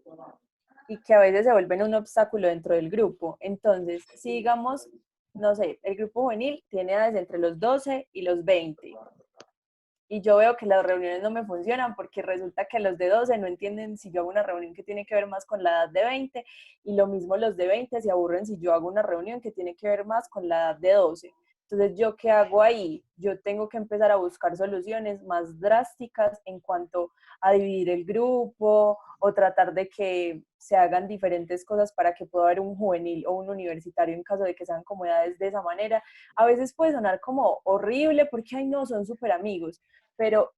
y que a veces se vuelven un obstáculo dentro del grupo. Entonces, si digamos, no sé, el grupo juvenil tiene edades entre los 12 y los 20 y yo veo que las reuniones no me funcionan porque resulta que los de 12 no entienden si yo hago una reunión que tiene que ver más con la edad de 20 y lo mismo los de 20 se aburren si yo hago una reunión que tiene que ver más con la edad de 12. Entonces, ¿yo qué hago ahí? Yo tengo que empezar a buscar soluciones más drásticas en cuanto a dividir el grupo o tratar de que se hagan diferentes cosas para que pueda haber un juvenil o un universitario en caso de que sean como edades de esa manera. A veces puede sonar como horrible porque, ay, no, son súper amigos, pero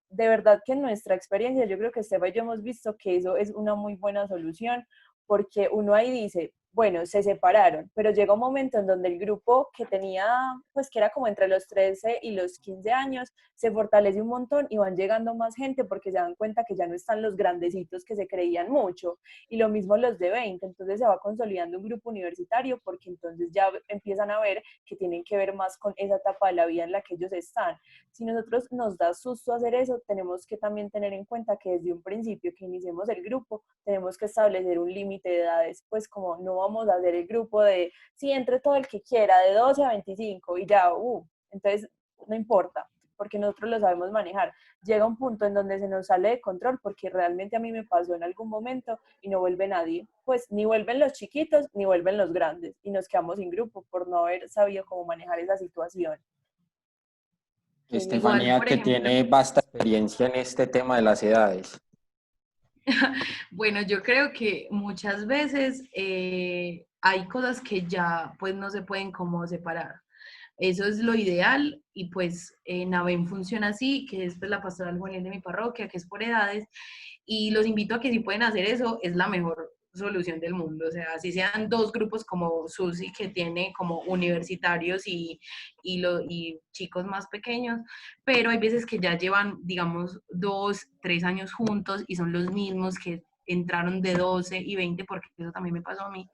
de verdad que en nuestra experiencia, yo creo que Esteban y yo hemos visto que eso es una muy buena solución, porque uno ahí dice, bueno, se separaron, pero llega un momento en donde el grupo que tenía, pues que era como entre los 13 y los 15 años, se fortalece un montón y van llegando más gente porque se dan cuenta que ya no están los grandecitos que se creían mucho, y lo mismo los de 20, entonces se va consolidando un grupo universitario porque entonces ya empiezan a ver que tienen que ver más con esa etapa de la vida en la que ellos están. Si nosotros nos da susto hacer eso, tenemos que también tener en cuenta que desde un principio que iniciemos el grupo, tenemos que establecer un límite de edades, pues como no vamos a hacer el grupo de, sí, entre todo el que quiera, de 12 a 25 y ya, entonces no importa, porque nosotros lo sabemos manejar. Llega un punto en donde se nos sale de control, porque realmente a mí me pasó en algún momento y no vuelve nadie, pues ni vuelven los chiquitos ni vuelven los grandes y nos quedamos sin grupo por no haber sabido cómo manejar esa situación. Igual, Estefanía, por que ejemplo, tiene vasta experiencia en este tema de las edades. bueno, yo creo que muchas veces hay cosas que ya pues no se pueden como separar. Eso es lo ideal y pues Navem funciona así, que es pues, la pastoral juvenil de mi parroquia, que es por edades, y los invito a que si pueden hacer eso, es la mejor solución del mundo. O sea, así sean dos grupos como Susi, que tiene como universitarios y chicos más pequeños, pero hay veces que ya llevan, digamos, 2, 3 años juntos y son los mismos que entraron de 12 y 20, porque eso también me pasó a mí,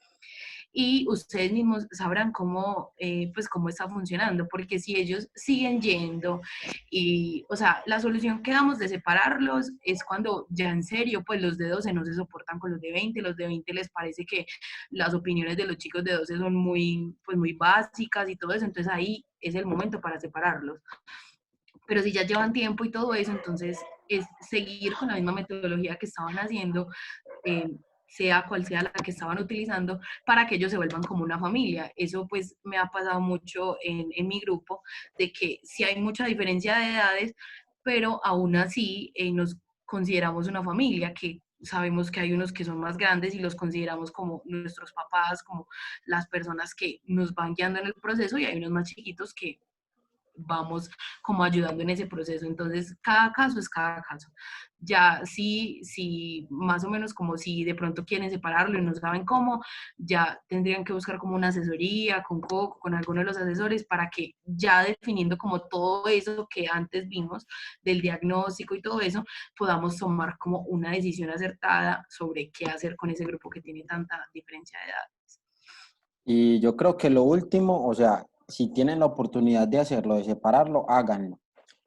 y ustedes mismos sabrán cómo, pues cómo está funcionando, porque si ellos siguen yendo y, o sea, la solución que damos de separarlos es cuando ya en serio, pues los de 12 no se soportan con los de 20, los de 20 les parece que las opiniones de los chicos de 12 son muy, pues muy básicas y todo eso, entonces ahí es el momento para separarlos. Pero si ya llevan tiempo y todo eso, entonces es seguir con la misma metodología que estaban haciendo, eh, sea cual sea la que estaban utilizando, para que ellos se vuelvan como una familia. Eso pues me ha pasado mucho en mi grupo, de que sí hay mucha diferencia de edades, pero aún así nos consideramos una familia, que sabemos que hay unos que son más grandes y los consideramos como nuestros papás, como las personas que nos van guiando en el proceso, y hay unos más chiquitos que vamos como ayudando en ese proceso. Entonces, cada caso es cada caso. Ya sí, más o menos como si de pronto quieren separarlo y no saben cómo, ya tendrían que buscar como una asesoría con Coco, con alguno de los asesores, para que ya definiendo como todo eso que antes vimos del diagnóstico y todo eso, podamos tomar como una decisión acertada sobre qué hacer con ese grupo que tiene tanta diferencia de edades. Y yo creo que lo último, o sea, si tienen la oportunidad de hacerlo, de separarlo, háganlo.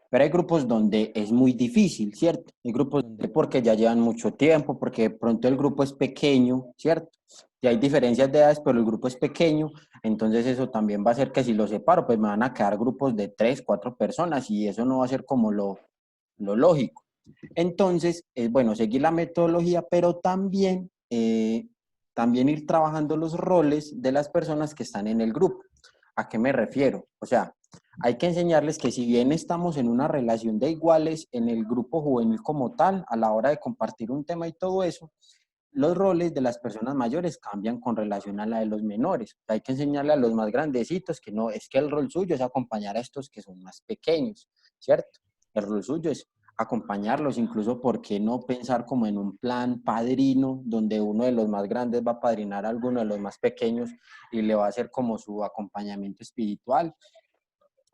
Pero hay grupos donde es muy difícil, ¿cierto? Hay grupos donde porque ya llevan mucho tiempo, porque de pronto el grupo es pequeño, ¿cierto? Y hay diferencias de edades, pero el grupo es pequeño, entonces eso también va a hacer que si lo separo, pues me van a quedar grupos de 3, 4 personas y eso no va a ser como lo lógico. Entonces, es bueno seguir la metodología, pero también ir trabajando los roles de las personas que están en el grupo. ¿A qué me refiero? O sea, hay que enseñarles que si bien estamos en una relación de iguales en el grupo juvenil como tal, a la hora de compartir un tema y todo eso, los roles de las personas mayores cambian con relación a la de los menores. Hay que enseñarle a los más grandecitos que no, es que el rol suyo es acompañar a estos que son más pequeños, ¿cierto? El rol suyo es acompañarlos, incluso, ¿por qué no pensar como en un plan padrino, donde uno de los más grandes va a padrinar a alguno de los más pequeños y le va a hacer como su acompañamiento espiritual?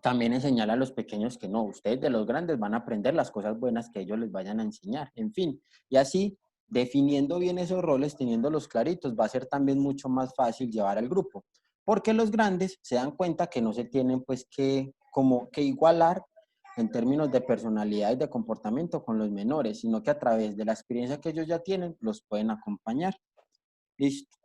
También enseñar a los pequeños que no, ustedes de los grandes van a aprender las cosas buenas que ellos les vayan a enseñar, en fin, y así definiendo bien esos roles, teniéndolos claritos, va a ser también mucho más fácil llevar al grupo, porque los grandes se dan cuenta que no se tienen pues que igualar en términos de personalidad y de comportamiento con los menores, sino que a través de la experiencia que ellos ya tienen, los pueden acompañar. Listo.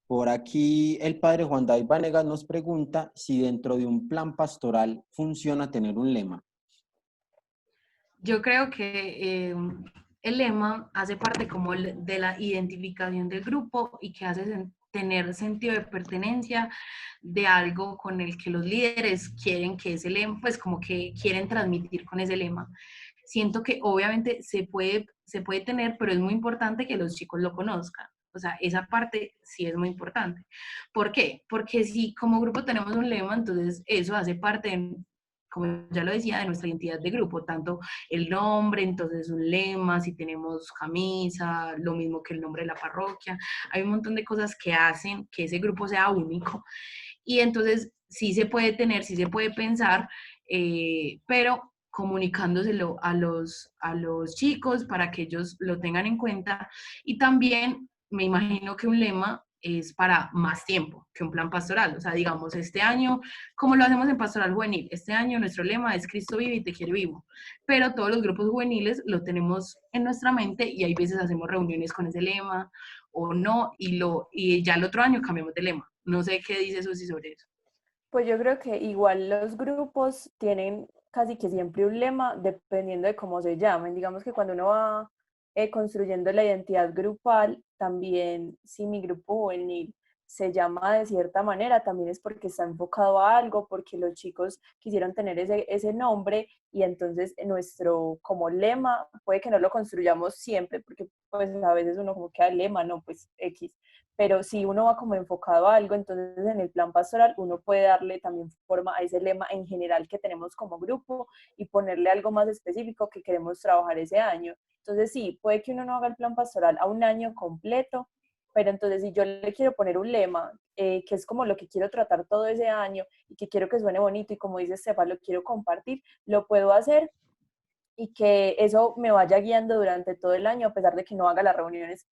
Por aquí el padre Juan David Vanegas nos pregunta si dentro de un plan pastoral funciona tener un lema. Yo creo que el lema hace parte como de la identificación del grupo y que hace tener sentido de pertenencia de algo con el que los líderes quieren que ese lema, pues como que quieren transmitir con ese lema. Siento que obviamente se puede tener, pero es muy importante que los chicos lo conozcan. O sea, esa parte sí es muy importante. ¿Por qué? Porque si como grupo tenemos un lema, entonces eso hace parte, como ya lo decía, de nuestra identidad de grupo, tanto el nombre, entonces un lema, si tenemos camisa, lo mismo que el nombre de la parroquia. Hay un montón de cosas que hacen que ese grupo sea único. Y entonces sí se puede tener, sí se puede pensar, pero comunicándoselo a los chicos para que ellos lo tengan en cuenta. Y también me imagino que un lema es para más tiempo que un plan pastoral. O sea, digamos, este año, como lo hacemos en Pastoral Juvenil, este año nuestro lema es Cristo vive y te quiere vivo, pero todos los grupos juveniles lo tenemos en nuestra mente y hay veces hacemos reuniones con ese lema o no, y ya el otro año cambiamos de lema. No sé qué dice Susi sobre eso. Pues yo creo que igual los grupos tienen casi que siempre un lema dependiendo de cómo se llamen. Digamos que cuando uno va construyendo la identidad grupal, también si mi grupo juvenil se llama de cierta manera, también es porque está enfocado a algo, porque los chicos quisieron tener ese nombre y entonces nuestro como lema, puede que no lo construyamos siempre, porque pues a veces uno como que el lema, no, pues X, pero si uno va como enfocado a algo, entonces en el plan pastoral uno puede darle también forma a ese lema en general que tenemos como grupo y ponerle algo más específico que queremos trabajar ese año. Entonces sí, puede que uno no haga el plan pastoral a un año completo, pero entonces si yo le quiero poner un lema, que es como lo que quiero tratar todo ese año y que quiero que suene bonito y como dice Estefa, lo quiero compartir, lo puedo hacer y que eso me vaya guiando durante todo el año, a pesar de que no haga las reuniones,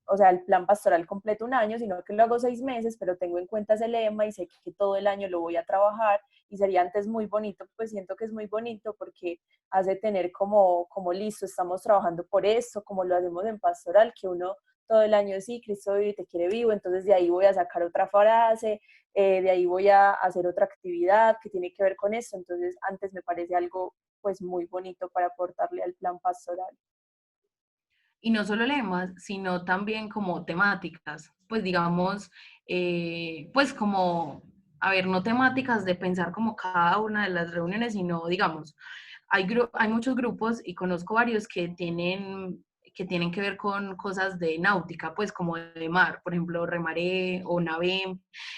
o sea, el plan pastoral completo un año, sino que lo hago 6 meses, pero tengo en cuenta ese lema y sé que todo el año lo voy a trabajar y sería antes muy bonito, pues siento que es muy bonito porque hace tener como listo, estamos trabajando por esto, como lo hacemos en pastoral, que uno todo el año sí, Cristo vive y te quiere vivo, entonces de ahí voy a sacar otra frase, de ahí voy a hacer otra actividad que tiene que ver con eso, entonces antes me parece algo pues muy bonito para aportarle al plan pastoral. Y no solo lemas, sino también como temáticas, pues digamos, pues como, a ver, no temáticas de pensar como cada una de las reuniones, sino digamos, hay muchos grupos y conozco varios que tienen que ver con cosas de náutica, pues como de mar, por ejemplo, remaré o navé.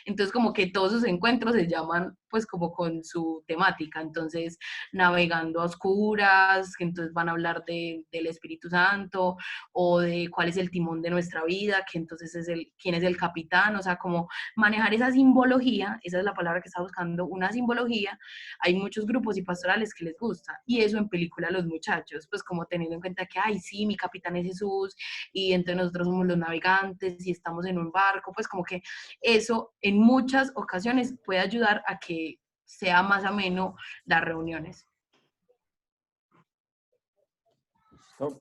Entonces como que todos sus encuentros se llaman pues como con su temática. Entonces, navegando a oscuras, que entonces van a hablar del Espíritu Santo o de cuál es el timón de nuestra vida, que entonces es quién es el capitán, o sea, como manejar esa simbología, esa es la palabra que está buscando, una simbología. Hay muchos grupos y pastorales que les gusta, y eso en película a los muchachos, pues como teniendo en cuenta que, ay, sí, mi capitán es Jesús, y entonces nosotros somos los navegantes, y estamos en un barco, pues como que eso en muchas ocasiones puede ayudar a que sea más ameno las reuniones.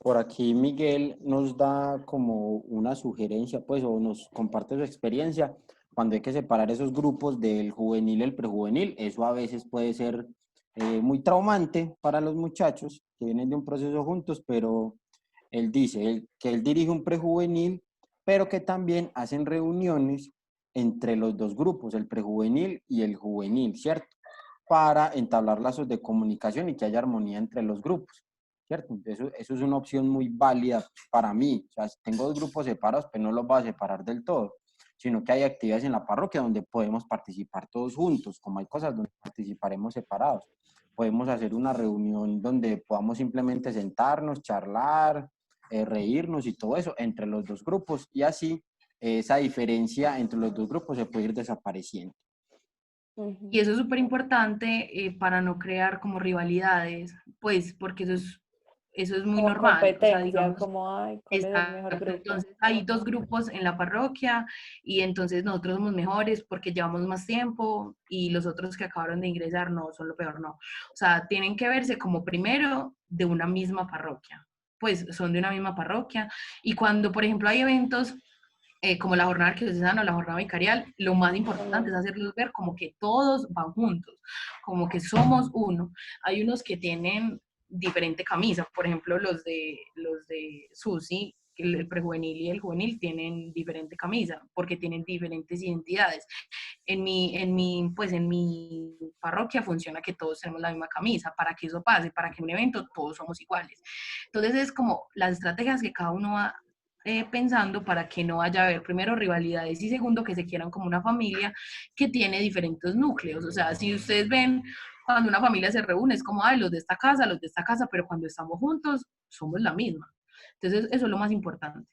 Por aquí Miguel nos da como una sugerencia, pues, o nos comparte su experiencia cuando hay que separar esos grupos del juvenil y el prejuvenil. Eso a veces puede ser muy traumante para los muchachos que vienen de un proceso juntos, pero él dice que él dirige un prejuvenil, pero que también hacen reuniones entre los dos grupos, el prejuvenil y el juvenil, ¿cierto? Para entablar lazos de comunicación y que haya armonía entre los grupos, ¿cierto? Eso es una opción muy válida para mí. O sea, tengo dos grupos separados, pero no los voy a separar del todo, sino que hay actividades en la parroquia donde podemos participar todos juntos, como hay cosas donde participaremos separados. Podemos hacer una reunión donde podamos simplemente sentarnos, charlar, reírnos y todo eso entre los dos grupos, y así esa diferencia entre los dos grupos se puede ir desapareciendo. Y eso es súper importante para no crear como rivalidades, pues porque eso es muy Como normal. O sea, competencia, digamos, como, ay, ¿cuál es el mejor exacto. grupo? Entonces hay dos grupos en la parroquia y entonces nosotros somos mejores porque llevamos más tiempo y los otros que acabaron de ingresar no, son lo peor, no. O sea, tienen que verse como primero de una misma parroquia, pues son de una misma parroquia. Y cuando, por ejemplo, hay eventos como la jornada arquidiocesana o la jornada vicarial, lo más importante es hacerlos ver como que todos van juntos, como que somos uno. Hay unos que tienen diferente camisa. Por ejemplo, los de Susi, el prejuvenil y el juvenil tienen diferente camisa porque tienen diferentes identidades. Pues en mi parroquia funciona que todos tenemos la misma camisa, para que eso pase, para que en un evento todos somos iguales. Entonces es como las estrategias que cada uno va pensando para que no haya haber, primero, rivalidades y segundo, que se quieran como una familia que tiene diferentes núcleos. O sea, si ustedes ven, cuando una familia se reúne, es como, ay, los de esta casa, pero cuando estamos juntos, somos la misma. Entonces, eso es lo más importante.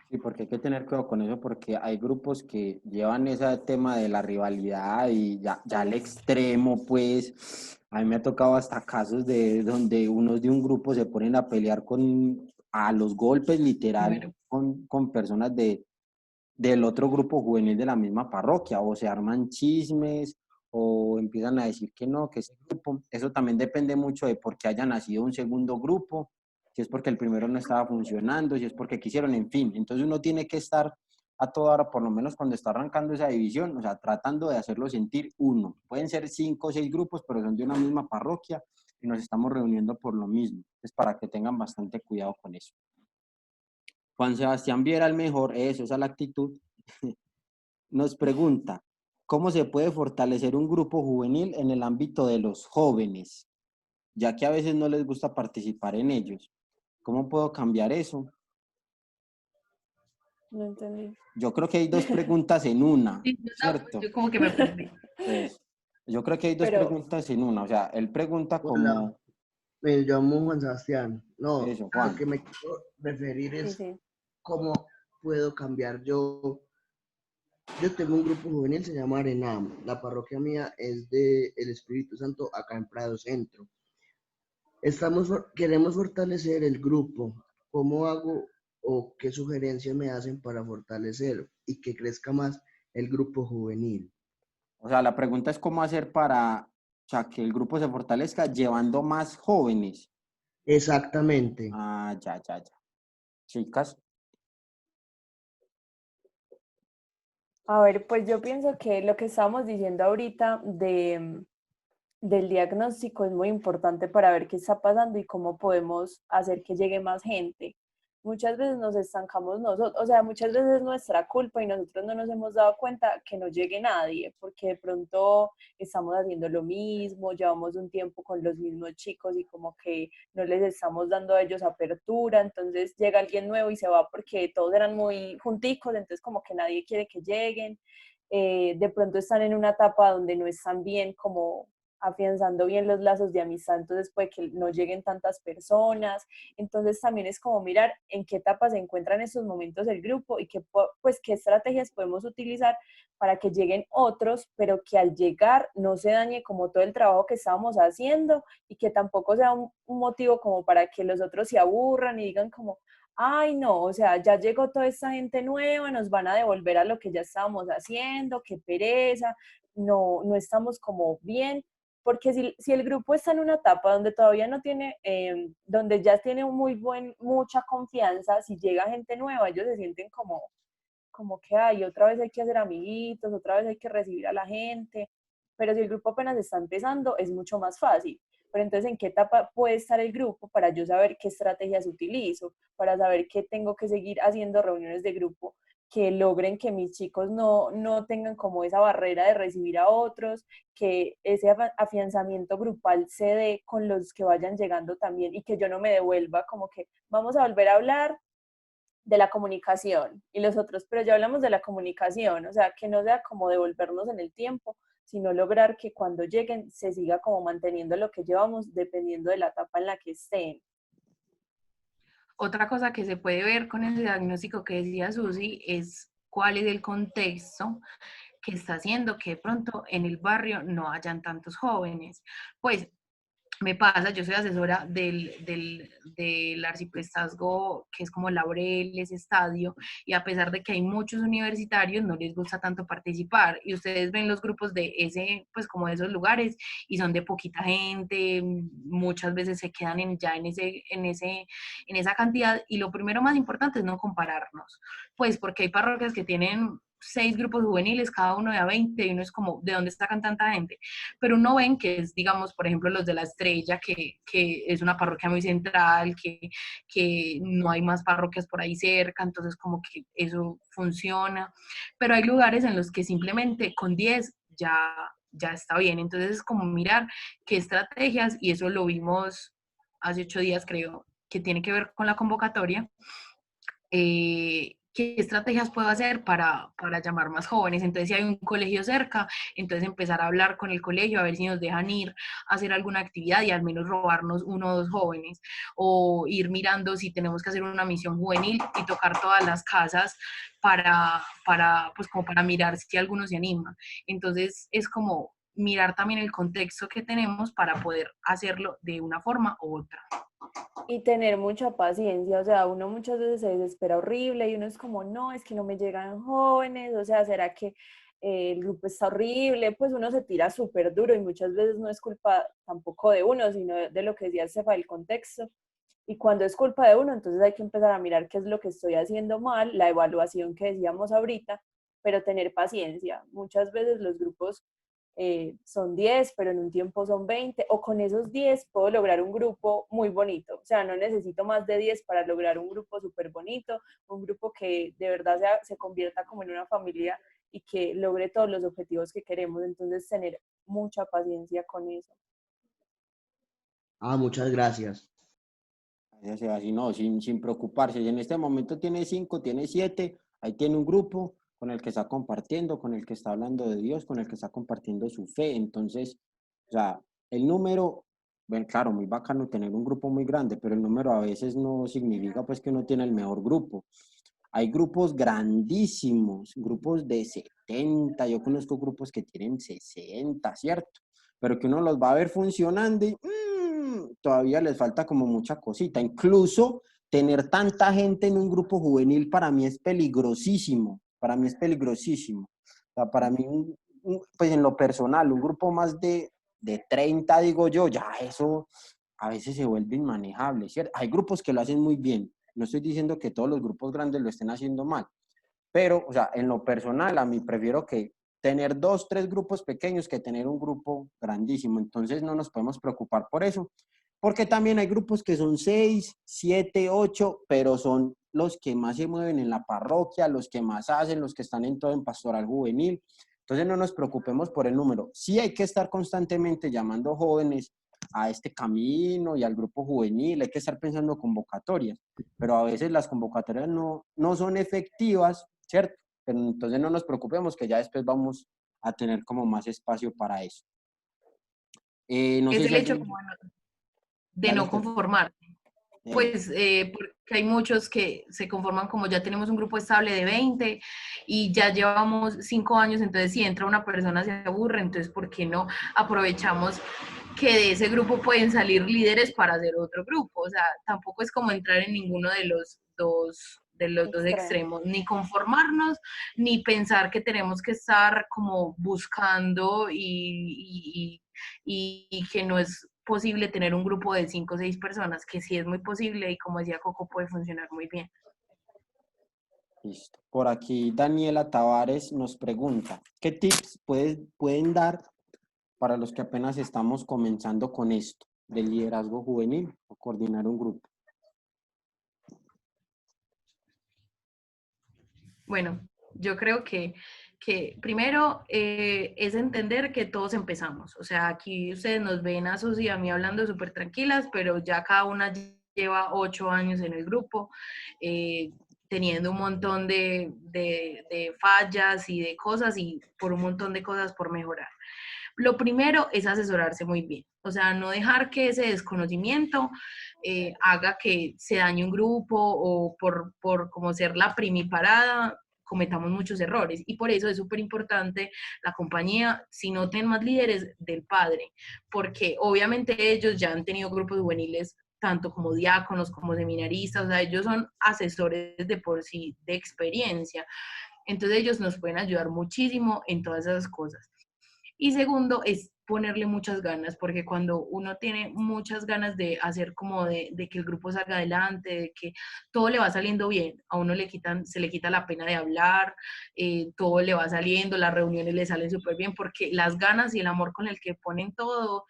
Sí, porque hay que tener cuidado con eso, porque hay grupos que llevan ese tema de la rivalidad y ya al extremo, pues, a mí me ha tocado hasta casos de donde unos de un grupo se ponen a pelear a los golpes, literal, con personas del otro grupo juvenil de la misma parroquia, o se arman chismes, o empiezan a decir que no, que ese grupo, eso también depende mucho de por qué haya nacido un segundo grupo, si es porque el primero no estaba funcionando, si es porque quisieron, en fin. Entonces uno tiene que estar a toda hora, por lo menos cuando está arrancando esa división, o sea, tratando de hacerlo sentir uno. Pueden ser 5 o 6 grupos, pero son de una misma parroquia y nos estamos reuniendo por lo mismo. Es para que tengan bastante cuidado con eso. Juan Sebastián Viera el mejor, eso, esa es la actitud. Nos pregunta, ¿cómo se puede fortalecer un grupo juvenil en el ámbito de los jóvenes? Ya que a veces no les gusta participar en ellos. ¿Cómo puedo cambiar eso? No entendí. Yo creo que hay dos preguntas en una, Sí, ¿cierto? yo como que me perdí. Pues, yo creo que hay dos Pero, preguntas en una. O sea, él pregunta Hola, como, me llamo Juan Sebastián. No, eso, a lo Juan. que me quiero referir sí, es sí. cómo puedo cambiar yo. Yo tengo un grupo juvenil, se llama Arenam. La parroquia mía es de el Espíritu Santo acá en Prado Centro. Queremos fortalecer el grupo. ¿Cómo hago o qué sugerencias me hacen para fortalecer y que crezca más el grupo juvenil? O sea, la pregunta es cómo hacer para, o sea, que el grupo se fortalezca llevando más jóvenes. Exactamente. Ah, ya. Chicas. A ver, pues yo pienso que lo que estábamos diciendo ahorita del diagnóstico es muy importante para ver qué está pasando y cómo podemos hacer que llegue más gente. Muchas veces nos estancamos nosotros, o sea, muchas veces es nuestra culpa y nosotros no nos hemos dado cuenta que no llegue nadie, porque de pronto estamos haciendo lo mismo, llevamos un tiempo con los mismos chicos y como que no les estamos dando a ellos apertura, entonces llega alguien nuevo y se va porque todos eran muy junticos, entonces como que nadie quiere que lleguen. De pronto están en una etapa donde no están bien como afianzando bien los lazos de amistad, entonces puede que no lleguen tantas personas, entonces también es como mirar en qué etapa se encuentra en estos momentos el grupo y qué, pues, qué estrategias podemos utilizar para que lleguen otros, pero que al llegar no se dañe como todo el trabajo que estábamos haciendo y que tampoco sea un motivo como para que los otros se aburran y digan como, ay no, o sea, ya llegó toda esta gente nueva, nos van a devolver a lo que ya estábamos haciendo, qué pereza, no estamos como bien, porque si el grupo está en una etapa donde todavía no tiene, donde ya tiene mucha confianza, si llega gente nueva, ellos se sienten como que hay, otra vez hay que hacer amiguitos, otra vez hay que recibir a la gente, pero si el grupo apenas está empezando, es mucho más fácil. Pero entonces, ¿en qué etapa puede estar el grupo para yo saber qué estrategias utilizo, para saber qué tengo que seguir haciendo reuniones de grupo que logren que mis chicos no tengan como esa barrera de recibir a otros, que ese afianzamiento grupal se dé con los que vayan llegando también y que yo no me devuelva como que vamos a volver a hablar de la comunicación y los otros, pero ya hablamos de la comunicación, o sea, que no sea como devolvernos en el tiempo, sino lograr que cuando lleguen se siga como manteniendo lo que llevamos dependiendo de la etapa en la que estén. Otra cosa que se puede ver con el diagnóstico que decía Susi es cuál es el contexto que está haciendo que de pronto en el barrio no hayan tantos jóvenes. Pues me pasa, yo soy asesora del arciprestazgo, que es como Laureles, Estadio, y a pesar de que hay muchos universitarios, no les gusta tanto participar. Y ustedes ven los grupos de ese, pues como de esos lugares, y son de poquita gente, muchas veces se quedan ya en esa cantidad. Y lo primero más importante es no compararnos, pues porque hay parroquias que tienen 6 grupos juveniles, cada uno de a 20, y uno es como, ¿de dónde sacan tanta gente? Pero uno ven que es, digamos, por ejemplo, los de La Estrella, que es una parroquia muy central, que no hay más parroquias por ahí cerca, entonces como que eso funciona. Pero hay lugares en los que simplemente con 10 ya está bien. Entonces es como mirar qué estrategias, y eso lo vimos hace 8 días, creo, que tiene que ver con la convocatoria. ¿Qué estrategias puedo hacer para llamar más jóvenes? Entonces, si hay un colegio cerca, entonces empezar a hablar con el colegio, a ver si nos dejan ir a hacer alguna actividad y al menos robarnos 1 o 2 jóvenes, o ir mirando si tenemos que hacer una misión juvenil y tocar todas las casas pues como para mirar si alguno se anima. Entonces, es como mirar también el contexto que tenemos para poder hacerlo de una forma u otra. Y tener mucha paciencia, o sea, uno muchas veces se desespera horrible y uno es como, no, es que no me llegan jóvenes, o sea, ¿será que el grupo está horrible? Pues uno se tira súper duro y muchas veces no es culpa tampoco de uno, sino de lo que decía Sefa, el contexto. Y cuando es culpa de uno, entonces hay que empezar a mirar qué es lo que estoy haciendo mal, la evaluación que decíamos ahorita, pero tener paciencia. Muchas veces los grupos son 10, pero en un tiempo son 20, o con esos 10 puedo lograr un grupo muy bonito. O sea, no necesito más de 10 para lograr un grupo súper bonito, un grupo que de verdad se convierta como en una familia y que logre todos los objetivos que queremos. Entonces, tener mucha paciencia con eso. Muchas gracias. Así no, sin preocuparse. Y en este momento tiene 5, tiene 7, ahí tiene un grupo con el que está compartiendo, con el que está hablando de Dios, con el que está compartiendo su fe. Entonces, o sea, el número, bueno, claro, muy bacano tener un grupo muy grande, pero el número a veces no significa pues que uno tiene el mejor grupo. Hay grupos grandísimos, grupos de 70, yo conozco grupos que tienen 60, ¿cierto? Pero que uno los va a ver funcionando y todavía les falta como mucha cosita. Incluso tener tanta gente en un grupo juvenil para mí es peligrosísimo, para mí es peligrosísimo. O sea, para mí, pues en lo personal, un grupo más de 30, digo yo, ya eso a veces se vuelve inmanejable, ¿cierto? Hay grupos que lo hacen muy bien, no estoy diciendo que todos los grupos grandes lo estén haciendo mal, pero, o sea, en lo personal, a mí prefiero que tener 2, 3 grupos pequeños que tener un grupo grandísimo. Entonces no nos podemos preocupar por eso, porque también hay grupos que son 6, 7, 8, pero son los que más se mueven en la parroquia, los que más hacen, los que están en todo en pastoral juvenil. Entonces no nos preocupemos por el número. Sí hay que estar constantemente llamando jóvenes a este camino y al grupo juvenil, hay que estar pensando convocatorias, pero a veces las convocatorias no son efectivas, ¿cierto? Pero entonces no nos preocupemos que ya después vamos a tener como más espacio para eso. No Es sé si el hecho alguien... como de Dale, no Esther. conformar. Pues porque hay muchos que se conforman como ya tenemos un grupo estable de 20 y ya llevamos 5 años, entonces si entra una persona se aburre, entonces ¿por qué no aprovechamos que de ese grupo pueden salir líderes para hacer otro grupo? O sea, tampoco es como entrar en ninguno de los dos extremos, ni conformarnos, ni pensar que tenemos que estar como buscando y que no es posible tener un grupo de 5 o 6 personas, que sí es muy posible y como decía Coco, puede funcionar muy bien. Listo. Por aquí Daniela Tavares nos pregunta, ¿qué tips pueden dar para los que apenas estamos comenzando con esto del liderazgo juvenil o coordinar un grupo? Bueno, yo creo que primero es entender que todos empezamos. O sea, aquí ustedes nos ven a Susi y a mí hablando súper tranquilas, pero ya cada una lleva 8 años en el grupo, teniendo un montón de fallas y de cosas y por un montón de cosas por mejorar. Lo primero es asesorarse muy bien, o sea, no dejar que ese desconocimiento haga que se dañe un grupo o por como ser la primiparada cometamos muchos errores, y por eso es súper importante la compañía, si no tienen más líderes, del padre, porque obviamente ellos ya han tenido grupos juveniles tanto como diáconos, como seminaristas, o sea, ellos son asesores de por sí, de experiencia, entonces ellos nos pueden ayudar muchísimo en todas esas cosas. Y segundo es ponerle muchas ganas, porque cuando uno tiene muchas ganas de hacer como de que el grupo salga adelante, de que todo le va saliendo bien, a uno se le quita la pena de hablar, todo le va saliendo, las reuniones le salen súper bien, porque las ganas y el amor con el que ponen todo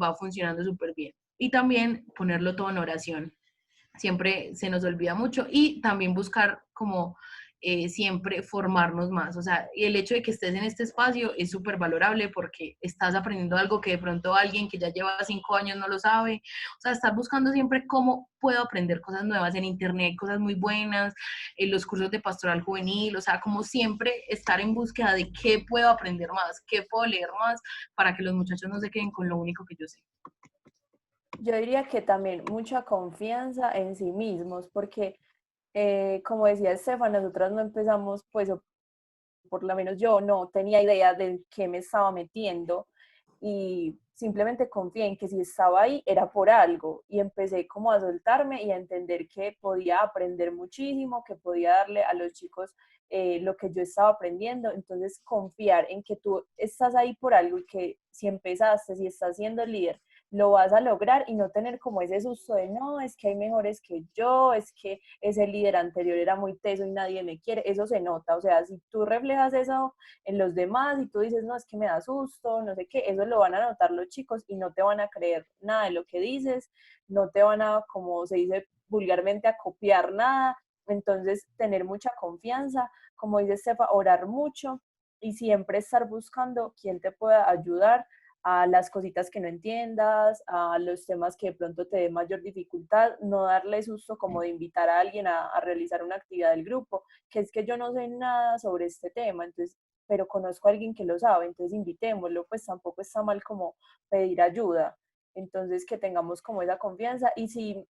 va funcionando súper bien. Y también ponerlo todo en oración. Siempre se nos olvida mucho y también buscar como siempre formarnos más. O sea, y el hecho de que estés en este espacio es súper valorable porque estás aprendiendo algo que de pronto alguien que ya lleva 5 años no lo sabe. O sea, estás buscando siempre cómo puedo aprender cosas nuevas en internet, hay cosas muy buenas, en los cursos de pastoral juvenil, o sea, como siempre estar en búsqueda de qué puedo aprender más, qué puedo leer más, para que los muchachos no se queden con lo único que yo sé. Yo diría que también mucha confianza en sí mismos, porque como decía Estefan, nosotros no empezamos, pues, o por lo menos yo no tenía idea de qué me estaba metiendo y simplemente confié en que si estaba ahí era por algo y empecé como a soltarme y a entender que podía aprender muchísimo, que podía darle a los chicos lo que yo estaba aprendiendo. Entonces confiar en que tú estás ahí por algo y que si empezaste, si estás siendo líder, lo vas a lograr y no tener como ese susto de no, es que hay mejores que yo, es que ese líder anterior era muy teso y nadie me quiere. Eso se nota, o sea, si tú reflejas eso en los demás y tú dices, no, es que me da susto, no sé qué, eso lo van a notar los chicos y no te van a creer nada de lo que dices, no te van a, como se dice vulgarmente, a copiar nada. Entonces, tener mucha confianza, como dice Estefa, orar mucho y siempre estar buscando quién te pueda ayudar a las cositas que no entiendas, a los temas que de pronto te dé mayor dificultad, no darle susto como de invitar a alguien a realizar una actividad del grupo, que es que yo no sé nada sobre este tema, entonces, pero conozco a alguien que lo sabe, entonces invitémoslo, pues tampoco está mal como pedir ayuda, entonces que tengamos como esa confianza y si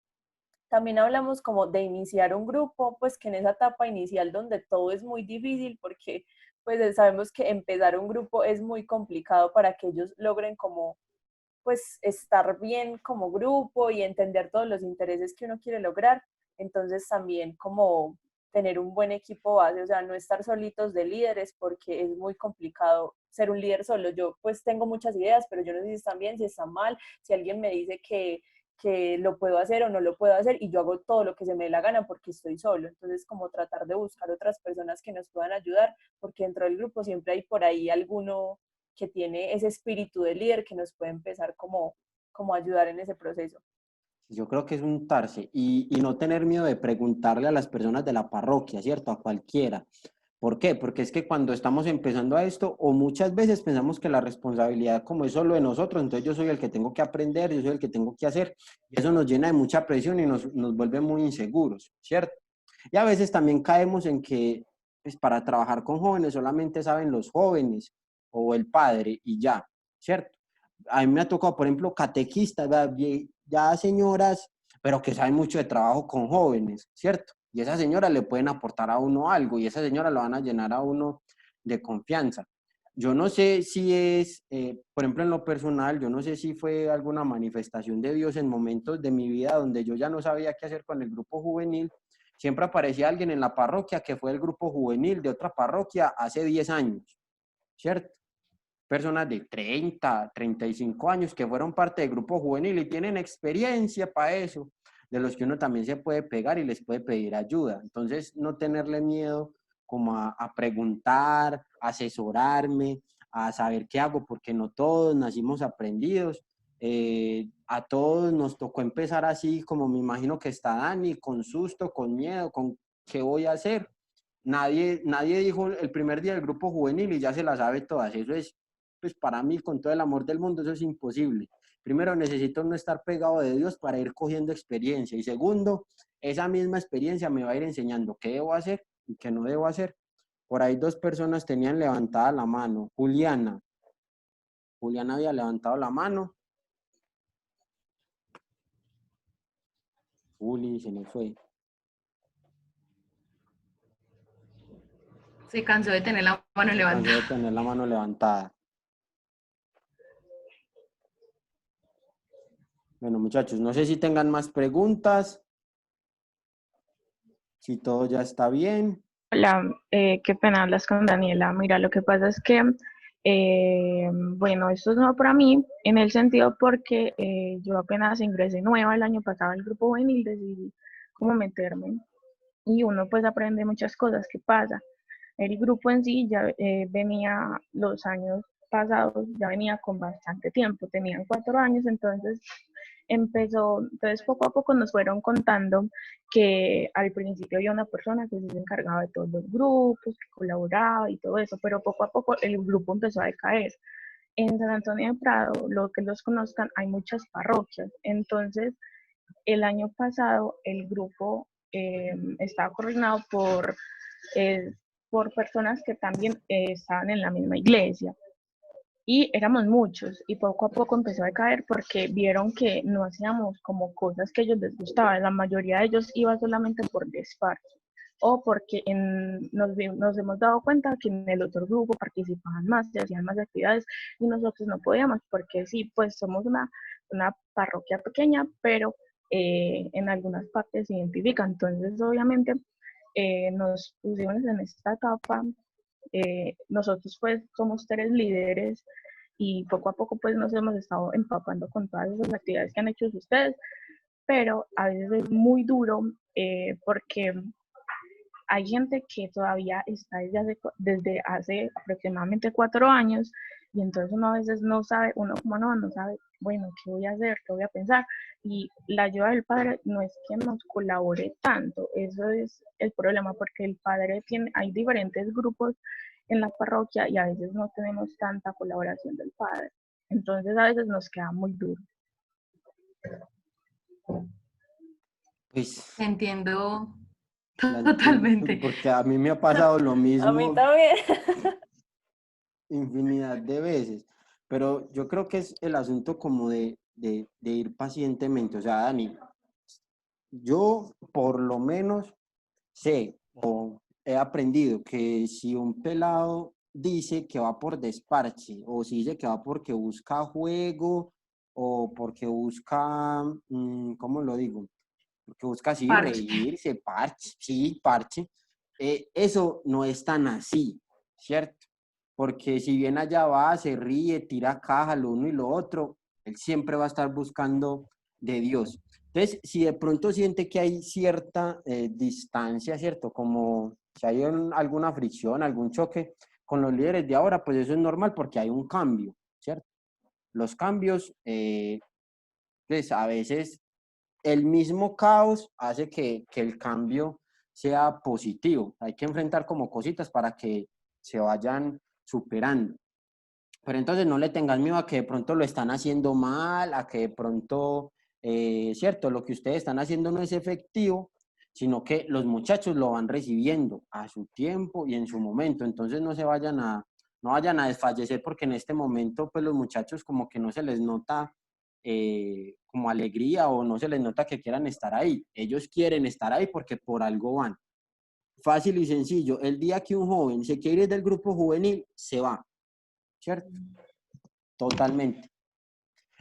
también hablamos como de iniciar un grupo, pues que en esa etapa inicial donde todo es muy difícil porque pues sabemos que empezar un grupo es muy complicado para que ellos logren como pues estar bien como grupo y entender todos los intereses que uno quiere lograr. Entonces también como tener un buen equipo base, o sea, no estar solitos de líderes porque es muy complicado ser un líder solo. Yo pues tengo muchas ideas, pero yo no sé si están bien, si están mal, si alguien me dice que lo puedo hacer o no lo puedo hacer y yo hago todo lo que se me dé la gana porque estoy solo. Entonces, como tratar de buscar otras personas que nos puedan ayudar, porque dentro del grupo siempre hay por ahí alguno que tiene ese espíritu de líder que nos puede empezar como ayudar en ese proceso. Yo creo que es untarse y no tener miedo de preguntarle a las personas de la parroquia, ¿cierto? A cualquiera. ¿Por qué? Porque es que cuando estamos empezando a esto, o muchas veces pensamos que la responsabilidad como es solo de nosotros, entonces yo soy el que tengo que aprender, yo soy el que tengo que hacer, y eso nos llena de mucha presión y nos vuelve muy inseguros, ¿cierto? Y a veces también caemos en que pues, para trabajar con jóvenes solamente saben los jóvenes o el padre y ya, ¿cierto? A mí me ha tocado, por ejemplo, catequistas, ya señoras, pero que saben mucho de trabajo con jóvenes, ¿cierto? Y esas señoras le pueden aportar a uno algo y esas señoras lo van a llenar a uno de confianza. Yo no sé si es, por ejemplo, en lo personal, yo no sé si fue alguna manifestación de Dios en momentos de mi vida donde yo ya no sabía qué hacer con el grupo juvenil. Siempre aparecía alguien en la parroquia que fue el grupo juvenil de otra parroquia hace 10 años, ¿cierto? Personas de 30, 35 años que fueron parte del grupo juvenil y tienen experiencia para eso, de los que uno también se puede pegar y les puede pedir ayuda. Entonces, no tenerle miedo como a preguntar, a asesorarme, a saber qué hago, porque no todos nacimos aprendidos. A todos nos tocó empezar así, como me imagino que está Dani, con susto, con miedo, con qué voy a hacer. Nadie dijo el primer día del grupo juvenil y ya se la sabe todas. Eso es, pues para mí, con todo el amor del mundo, eso es imposible. Primero, necesito no estar pegado de Dios para ir cogiendo experiencia. Y segundo, esa misma experiencia me va a ir enseñando qué debo hacer y qué no debo hacer. Por ahí 2 personas tenían levantada la mano. Juliana había levantado la mano. Juli, se me fue. Se cansó de tener la mano levantada. Se cansó de tener la mano levantada. Bueno, muchachos, no sé si tengan más preguntas, si todo ya está bien. Hola, qué pena hablas con Daniela. Mira, lo que pasa es que Bueno, esto es nuevo para mí en el sentido porque yo apenas ingresé nueva el año pasado al grupo juvenil, decidí cómo meterme y uno pues aprende muchas cosas. ¿Qué pasa? El grupo en sí ya venía los años pasados, ya venía con bastante tiempo, tenían 4 años, entonces poco a poco nos fueron contando que al principio había una persona que se encargaba de todos los grupos, que colaboraba y todo eso, pero poco a poco el grupo empezó a decaer. En San Antonio de Prado, lo que los conozcan, hay muchas parroquias, entonces el año pasado el grupo estaba coordinado eh, por personas que también estaban en la misma iglesia. Y éramos muchos y poco a poco empezó a decaer porque vieron que no hacíamos como cosas que a ellos les gustaban. La mayoría de ellos iba solamente por desparche o porque nos hemos dado cuenta que en el otro grupo participaban más y hacían más actividades y nosotros no podíamos porque sí, pues somos una parroquia pequeña, pero en algunas partes se identifica. Entonces, obviamente, nos pusimos en esta etapa. Nosotros pues somos 3 líderes y poco a poco pues nos hemos estado empapando con todas esas actividades que han hecho ustedes, pero a veces es muy duro porque hay gente que todavía está desde hace aproximadamente 4 años y entonces uno a veces no sabe, uno como no sabe, bueno, ¿qué voy a hacer? ¿Qué voy a pensar? Y la ayuda del padre no es que nos colabore tanto, eso es el problema, porque el padre hay diferentes grupos en la parroquia y a veces no tenemos tanta colaboración del padre. Entonces a veces nos queda muy duro. Pues Entiendo la entiendo, totalmente. porque a mí me ha pasado lo A mí mismo también. infinidad de veces, pero yo creo que es el asunto como de ir pacientemente. O sea, Dani, yo por lo menos sé o he aprendido que si un pelado dice que va por desparche o si dice que va porque busca juego o porque busca, ¿cómo lo digo? Porque busca así Parche. reírse, parche, sí, parche. Eso no es tan así, ¿cierto? Porque si bien allá va, se ríe, tira caja, lo uno y lo otro, él siempre va a estar buscando de Dios. Entonces, si de pronto siente que hay cierta distancia, ¿cierto? Como si hay alguna fricción, algún choque con los líderes de ahora, pues eso es normal porque hay un cambio, ¿cierto? Los cambios, pues a veces el mismo caos hace que el cambio sea positivo. Hay que enfrentar como cositas para que se vayan superando. Pero entonces no le tengas miedo a que de pronto lo están haciendo mal, a que de pronto, cierto, lo que ustedes están haciendo no es efectivo, sino que los muchachos lo van recibiendo a su tiempo y en su momento. Entonces no vayan a desfallecer porque en este momento pues los muchachos como que no se les nota como alegría o no se les nota que quieran estar ahí. Ellos quieren estar ahí porque por algo van. Fácil y sencillo. El día que un joven se quiere ir del grupo juvenil, se va, ¿cierto? Totalmente.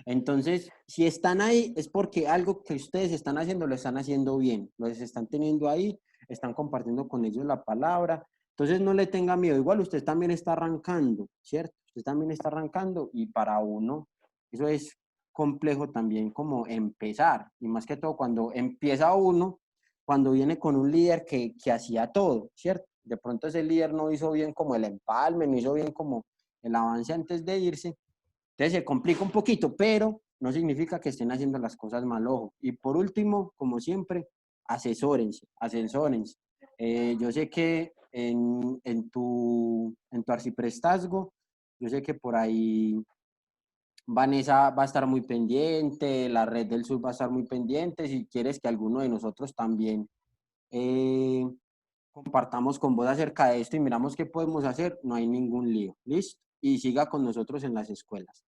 Entonces, si están ahí, es porque algo que ustedes están haciendo lo están haciendo bien, los están teniendo ahí, están compartiendo con ellos la palabra. Entonces, no le tenga miedo. Igual usted también está arrancando, ¿cierto? Usted también está arrancando y para uno, eso es complejo también como empezar. Y más que todo cuando empieza uno, cuando viene con un líder que hacía todo, ¿cierto? De pronto ese líder no hizo bien como el empalme, no hizo bien como el avance antes de irse. Entonces se complica un poquito, pero no significa que estén haciendo las cosas mal ojo. Y por último, como siempre, asesórense. Yo sé que en tu arciprestazgo, yo sé que por ahí Vanessa va a estar muy pendiente, la Red del Sur va a estar muy pendiente. Si quieres que alguno de nosotros también eh, compartamos con vos acerca de esto y miramos qué podemos hacer, no hay ningún lío. ¿Listo? Y siga con nosotros en las escuelas.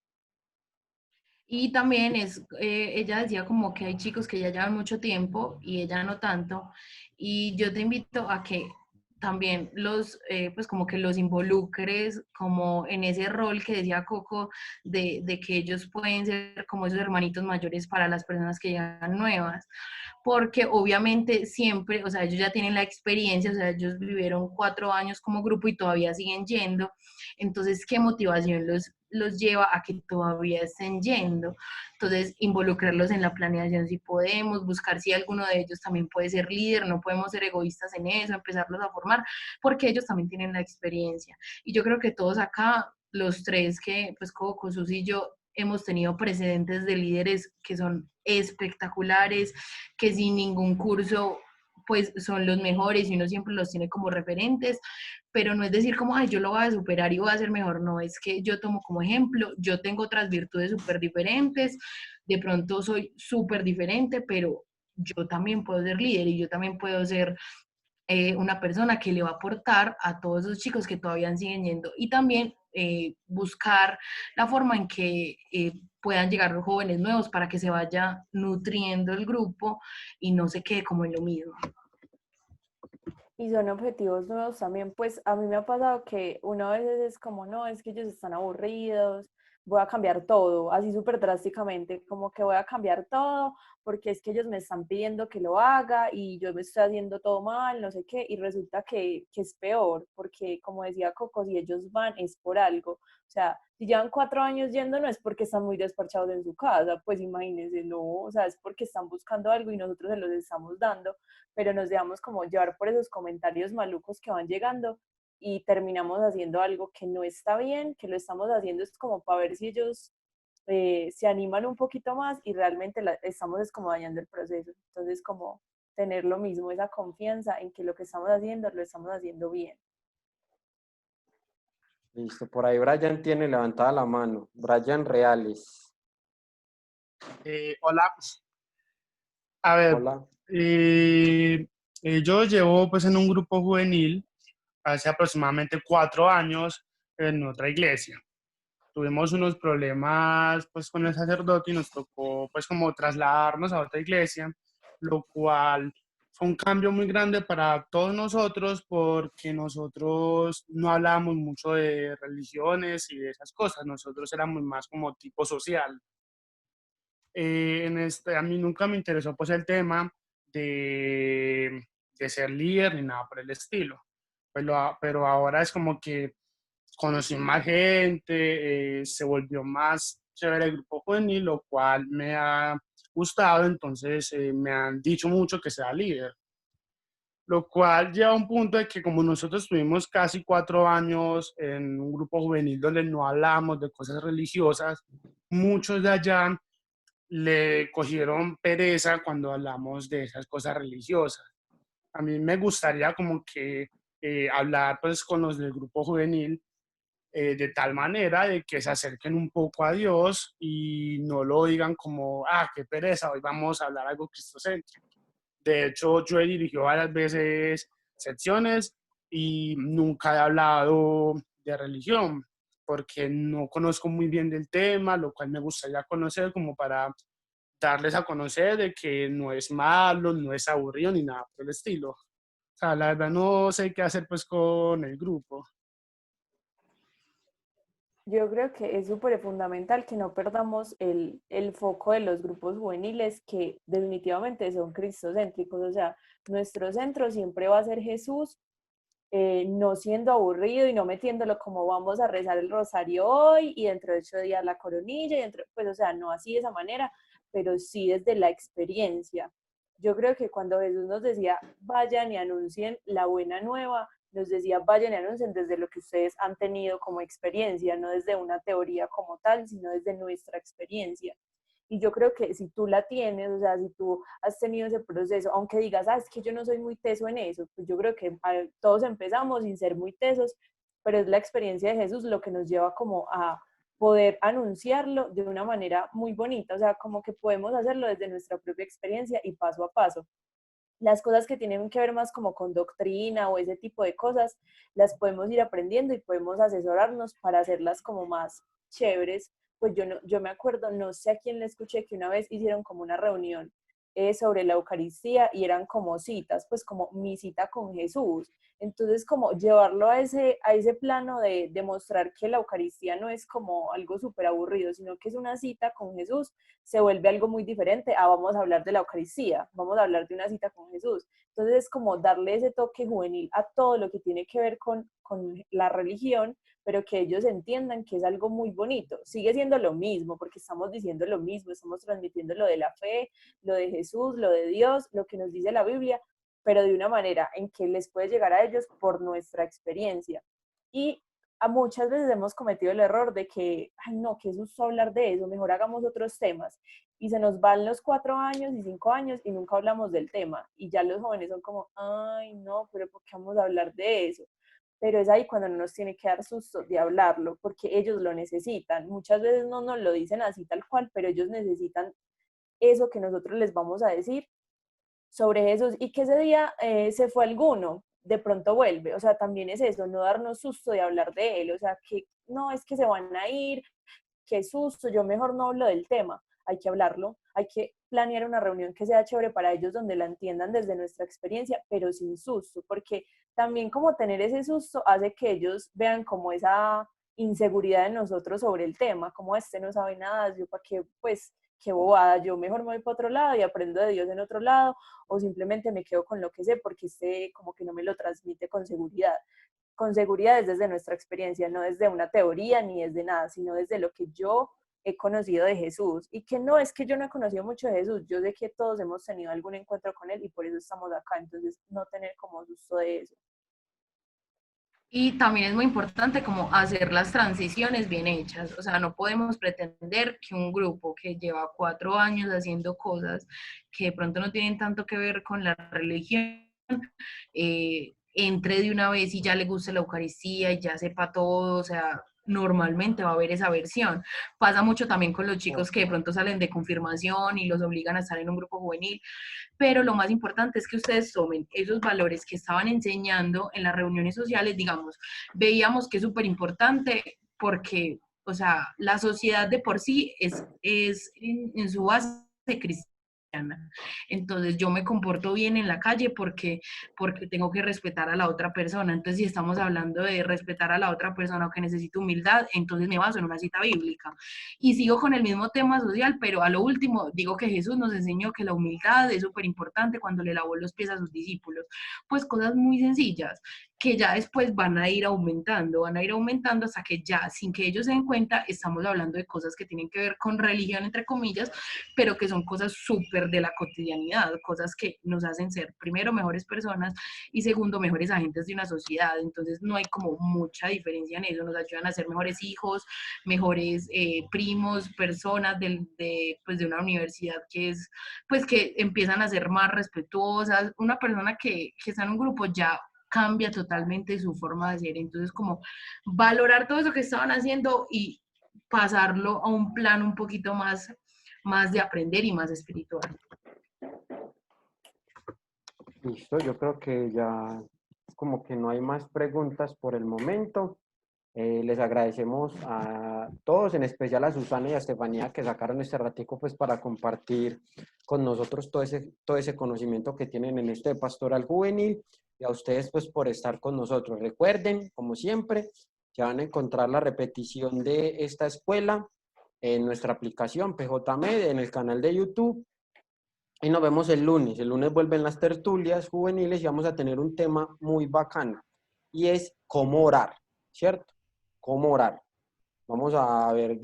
Y también ella decía como que hay chicos que ya llevan mucho tiempo y ella no tanto. Y yo te invito a que también pues como que los involucres como en ese rol que decía Coco, de que ellos pueden ser como esos hermanitos mayores para las personas que llegan nuevas, porque obviamente siempre, o sea, ellos ya tienen la experiencia, o sea, ellos vivieron 4 años como grupo y todavía siguen yendo, entonces, ¿qué motivación los lleva a que todavía estén yendo? Entonces, involucrarlos en la planeación si podemos, buscar si alguno de ellos también puede ser líder, no podemos ser egoístas en eso, empezarlos a formar, porque ellos también tienen la experiencia. Y yo creo que todos acá, los tres que, pues Coco, Susi y yo, hemos tenido precedentes de líderes que son espectaculares, que sin ningún curso pues son los mejores y uno siempre los tiene como referentes, pero no es decir como, ay, yo lo voy a superar y voy a ser mejor, no, es que yo tomo como ejemplo, yo tengo otras virtudes súper diferentes, de pronto soy súper diferente, pero yo también puedo ser líder y yo también puedo ser una persona que le va a aportar a todos esos chicos que todavía siguen yendo y también buscar la forma en que puedan llegar los jóvenes nuevos para que se vaya nutriendo el grupo y no se quede como en lo mismo. Y son objetivos nuevos también, pues a mí me ha pasado que uno a veces es como, no, es que ellos están aburridos, voy a cambiar todo, así súper drásticamente, como que voy a cambiar todo porque es que ellos me están pidiendo que lo haga y yo me estoy haciendo todo mal, no sé qué, y resulta que es peor, porque como decía Coco, si ellos van es por algo, o sea, si llevan 4 años yendo no es porque están muy despachados en su casa, pues imagínense, no, o sea, es porque están buscando algo y nosotros se los estamos dando, pero nos dejamos como llevar por esos comentarios malucos que van llegando y terminamos haciendo algo que no está bien, que lo estamos haciendo es como para ver si ellos se animan un poquito más y realmente estamos es como dañando el proceso. Entonces como tener lo mismo, esa confianza en que lo que estamos haciendo lo estamos haciendo bien. Listo, por ahí Brian tiene levantada la mano. Brian Reales. Hola, a ver, Hola. yo llevo pues en un grupo juvenil hace aproximadamente 4 años en otra iglesia. Tuvimos unos problemas pues con el sacerdote y nos tocó pues como trasladarnos a otra iglesia, lo cual fue un cambio muy grande para todos nosotros porque nosotros no hablábamos mucho de religiones y de esas cosas, nosotros éramos más como tipo social. A mí nunca me interesó pues el tema de ser líder ni nada por el estilo, pero ahora es como que conocí más gente, se volvió más chévere el grupo juvenil, lo cual me ha gustado, entonces me han dicho mucho que sea líder, lo cual lleva a un punto de que como nosotros tuvimos casi 4 años en un grupo juvenil donde no hablamos de cosas religiosas, muchos de allá le cogieron pereza cuando hablamos de esas cosas religiosas. A mí me gustaría como que hablar pues con los del grupo juvenil de tal manera de que se acerquen un poco a Dios y no lo digan como, ah, qué pereza, hoy vamos a hablar algo cristocéntrico. De hecho, yo he dirigido varias veces secciones y nunca he hablado de religión porque no conozco muy bien del tema, lo cual me gustaría conocer como para darles a conocer de que no es malo, no es aburrido ni nada por el estilo. O sea, la verdad no sé qué hacer pues con el grupo. Yo creo que es súper fundamental que no perdamos el foco de los grupos juveniles que definitivamente son cristocéntricos, o sea, nuestro centro siempre va a ser Jesús, no siendo aburrido y no metiéndolo como vamos a rezar el rosario hoy y dentro de 8 días la coronilla, y pues o sea, no así de esa manera, pero sí desde la experiencia. Yo creo que cuando Jesús nos decía, vayan y anuncien la buena nueva, nos decía, vayan y anuncien desde lo que ustedes han tenido como experiencia, no desde una teoría como tal, sino desde nuestra experiencia. Y yo creo que si tú la tienes, o sea, si tú has tenido ese proceso, aunque digas, ah, es que yo no soy muy teso en eso, pues yo creo que todos empezamos sin ser muy tesos, pero es la experiencia de Jesús lo que nos lleva como a poder anunciarlo de una manera muy bonita, o sea, como que podemos hacerlo desde nuestra propia experiencia y paso a paso. Las cosas que tienen que ver más como con doctrina o ese tipo de cosas, las podemos ir aprendiendo y podemos asesorarnos para hacerlas como más chéveres. Pues yo, no, yo me acuerdo, no sé a quién le escuché que una vez hicieron como una reunión sobre la Eucaristía y eran como citas, pues como mi cita con Jesús. Entonces, como llevarlo a ese plano de demostrar que la Eucaristía no es como algo súper aburrido, sino que es una cita con Jesús, se vuelve algo muy diferente a vamos a hablar de la Eucaristía, vamos a hablar de una cita con Jesús. Entonces, es como darle ese toque juvenil a todo lo que tiene que ver con la religión, pero que ellos entiendan que es algo muy bonito. Sigue siendo lo mismo, porque estamos diciendo lo mismo, estamos transmitiendo lo de la fe, lo de Jesús, lo de Dios, lo que nos dice la Biblia, pero de una manera en que les puede llegar a ellos por nuestra experiencia. Y a muchas veces hemos cometido el error de que, ay no, qué susto hablar de eso, mejor hagamos otros temas. Y se nos van los 4 años y 5 años y nunca hablamos del tema. Y ya los jóvenes son como, ay no, pero ¿por qué vamos a hablar de eso? Pero es ahí cuando no nos tiene que dar susto de hablarlo, porque ellos lo necesitan. Muchas veces no nos lo dicen así tal cual, pero ellos necesitan eso que nosotros les vamos a decir sobre Jesús y que ese día se fue alguno, de pronto vuelve, o sea, también es eso, no darnos susto de hablar de él, o sea, que no es que se van a ir, qué susto, yo mejor no hablo del tema, hay que hablarlo, hay que planear una reunión que sea chévere para ellos donde la entiendan desde nuestra experiencia, pero sin susto, porque también como tener ese susto hace que ellos vean como esa inseguridad de nosotros sobre el tema, como este no sabe nada, yo para qué, pues, qué bobada, yo mejor me voy para otro lado y aprendo de Dios en otro lado, o simplemente me quedo con lo que sé porque este como que no me lo transmite con seguridad. Con seguridad es desde nuestra experiencia, no desde una teoría ni desde nada, sino desde lo que yo he conocido de Jesús. Y que no es que yo no he conocido mucho de Jesús, yo sé que todos hemos tenido algún encuentro con Él y por eso estamos acá, entonces no tener como susto de eso. Y también es muy importante como hacer las transiciones bien hechas, o sea, no podemos pretender que un grupo que lleva 4 años haciendo cosas que de pronto no tienen tanto que ver con la religión, entre de una vez y ya le guste la Eucaristía y ya sepa todo, o sea, normalmente va a haber esa versión. Pasa mucho también con los chicos que de pronto salen de confirmación y los obligan a estar en un grupo juvenil, pero lo más importante es que ustedes tomen esos valores que estaban enseñando en las reuniones sociales, digamos, veíamos que es súper importante porque, o sea, la sociedad de por sí es en su base cristiana. Entonces yo me comporto bien en la calle porque tengo que respetar a la otra persona. Entonces si estamos hablando de respetar a la otra persona o que necesito humildad, entonces me baso en una cita bíblica. Y sigo con el mismo tema social, pero a lo último digo que Jesús nos enseñó que la humildad es súper importante cuando le lavó los pies a sus discípulos. Pues cosas muy sencillas que ya después van a ir aumentando hasta que ya, sin que ellos se den cuenta, estamos hablando de cosas que tienen que ver con religión, entre comillas, pero que son cosas súper de la cotidianidad, cosas que nos hacen ser, primero, mejores personas y segundo, mejores agentes de una sociedad. Entonces no hay como mucha diferencia en eso, nos ayudan a ser mejores hijos, mejores primos, personas pues de una universidad que es, pues que empiezan a ser más respetuosas. Una persona que está en un grupo ya cambia totalmente su forma de ser. Entonces, como valorar todo eso que estaban haciendo y pasarlo a un plan un poquito más de aprender y más espiritual. Listo, yo creo que ya como que no hay más preguntas por el momento. Les agradecemos a todos, en especial a Susana y a Estefanía, que sacaron este ratico pues para compartir con nosotros todo ese conocimiento que tienen en este pastoral juvenil, y a ustedes pues por estar con nosotros. Recuerden, como siempre, que van a encontrar la repetición de esta escuela en nuestra aplicación PJMed, en el canal de YouTube, y nos vemos el lunes. El lunes vuelven las tertulias juveniles y vamos a tener un tema muy bacano, y es cómo orar, ¿cierto? Cómo orar. Vamos a ver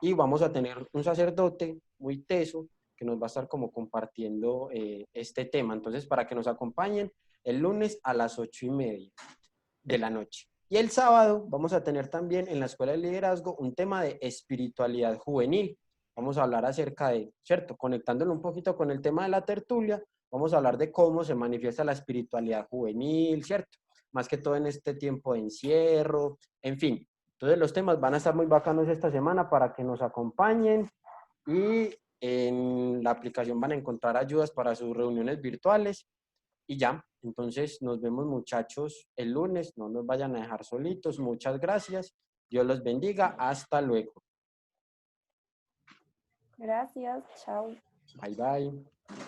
y vamos a tener un sacerdote muy teso que nos va a estar como compartiendo este tema. Entonces, para que nos acompañen el lunes a las 8:30 de la noche. Y el sábado vamos a tener también en la Escuela de Liderazgo un tema de espiritualidad juvenil. Vamos a hablar acerca de, ¿cierto? Conectándolo un poquito con el tema de la tertulia, vamos a hablar de cómo se manifiesta la espiritualidad juvenil, ¿cierto? Más que todo en este tiempo de encierro, en fin. Entonces los temas van a estar muy bacanos esta semana para que nos acompañen, y en la aplicación van a encontrar ayudas para sus reuniones virtuales y ya. Entonces nos vemos, muchachos, el lunes. No nos vayan a dejar solitos. Muchas gracias. Dios los bendiga. Hasta luego. Gracias, chao. Bye, bye.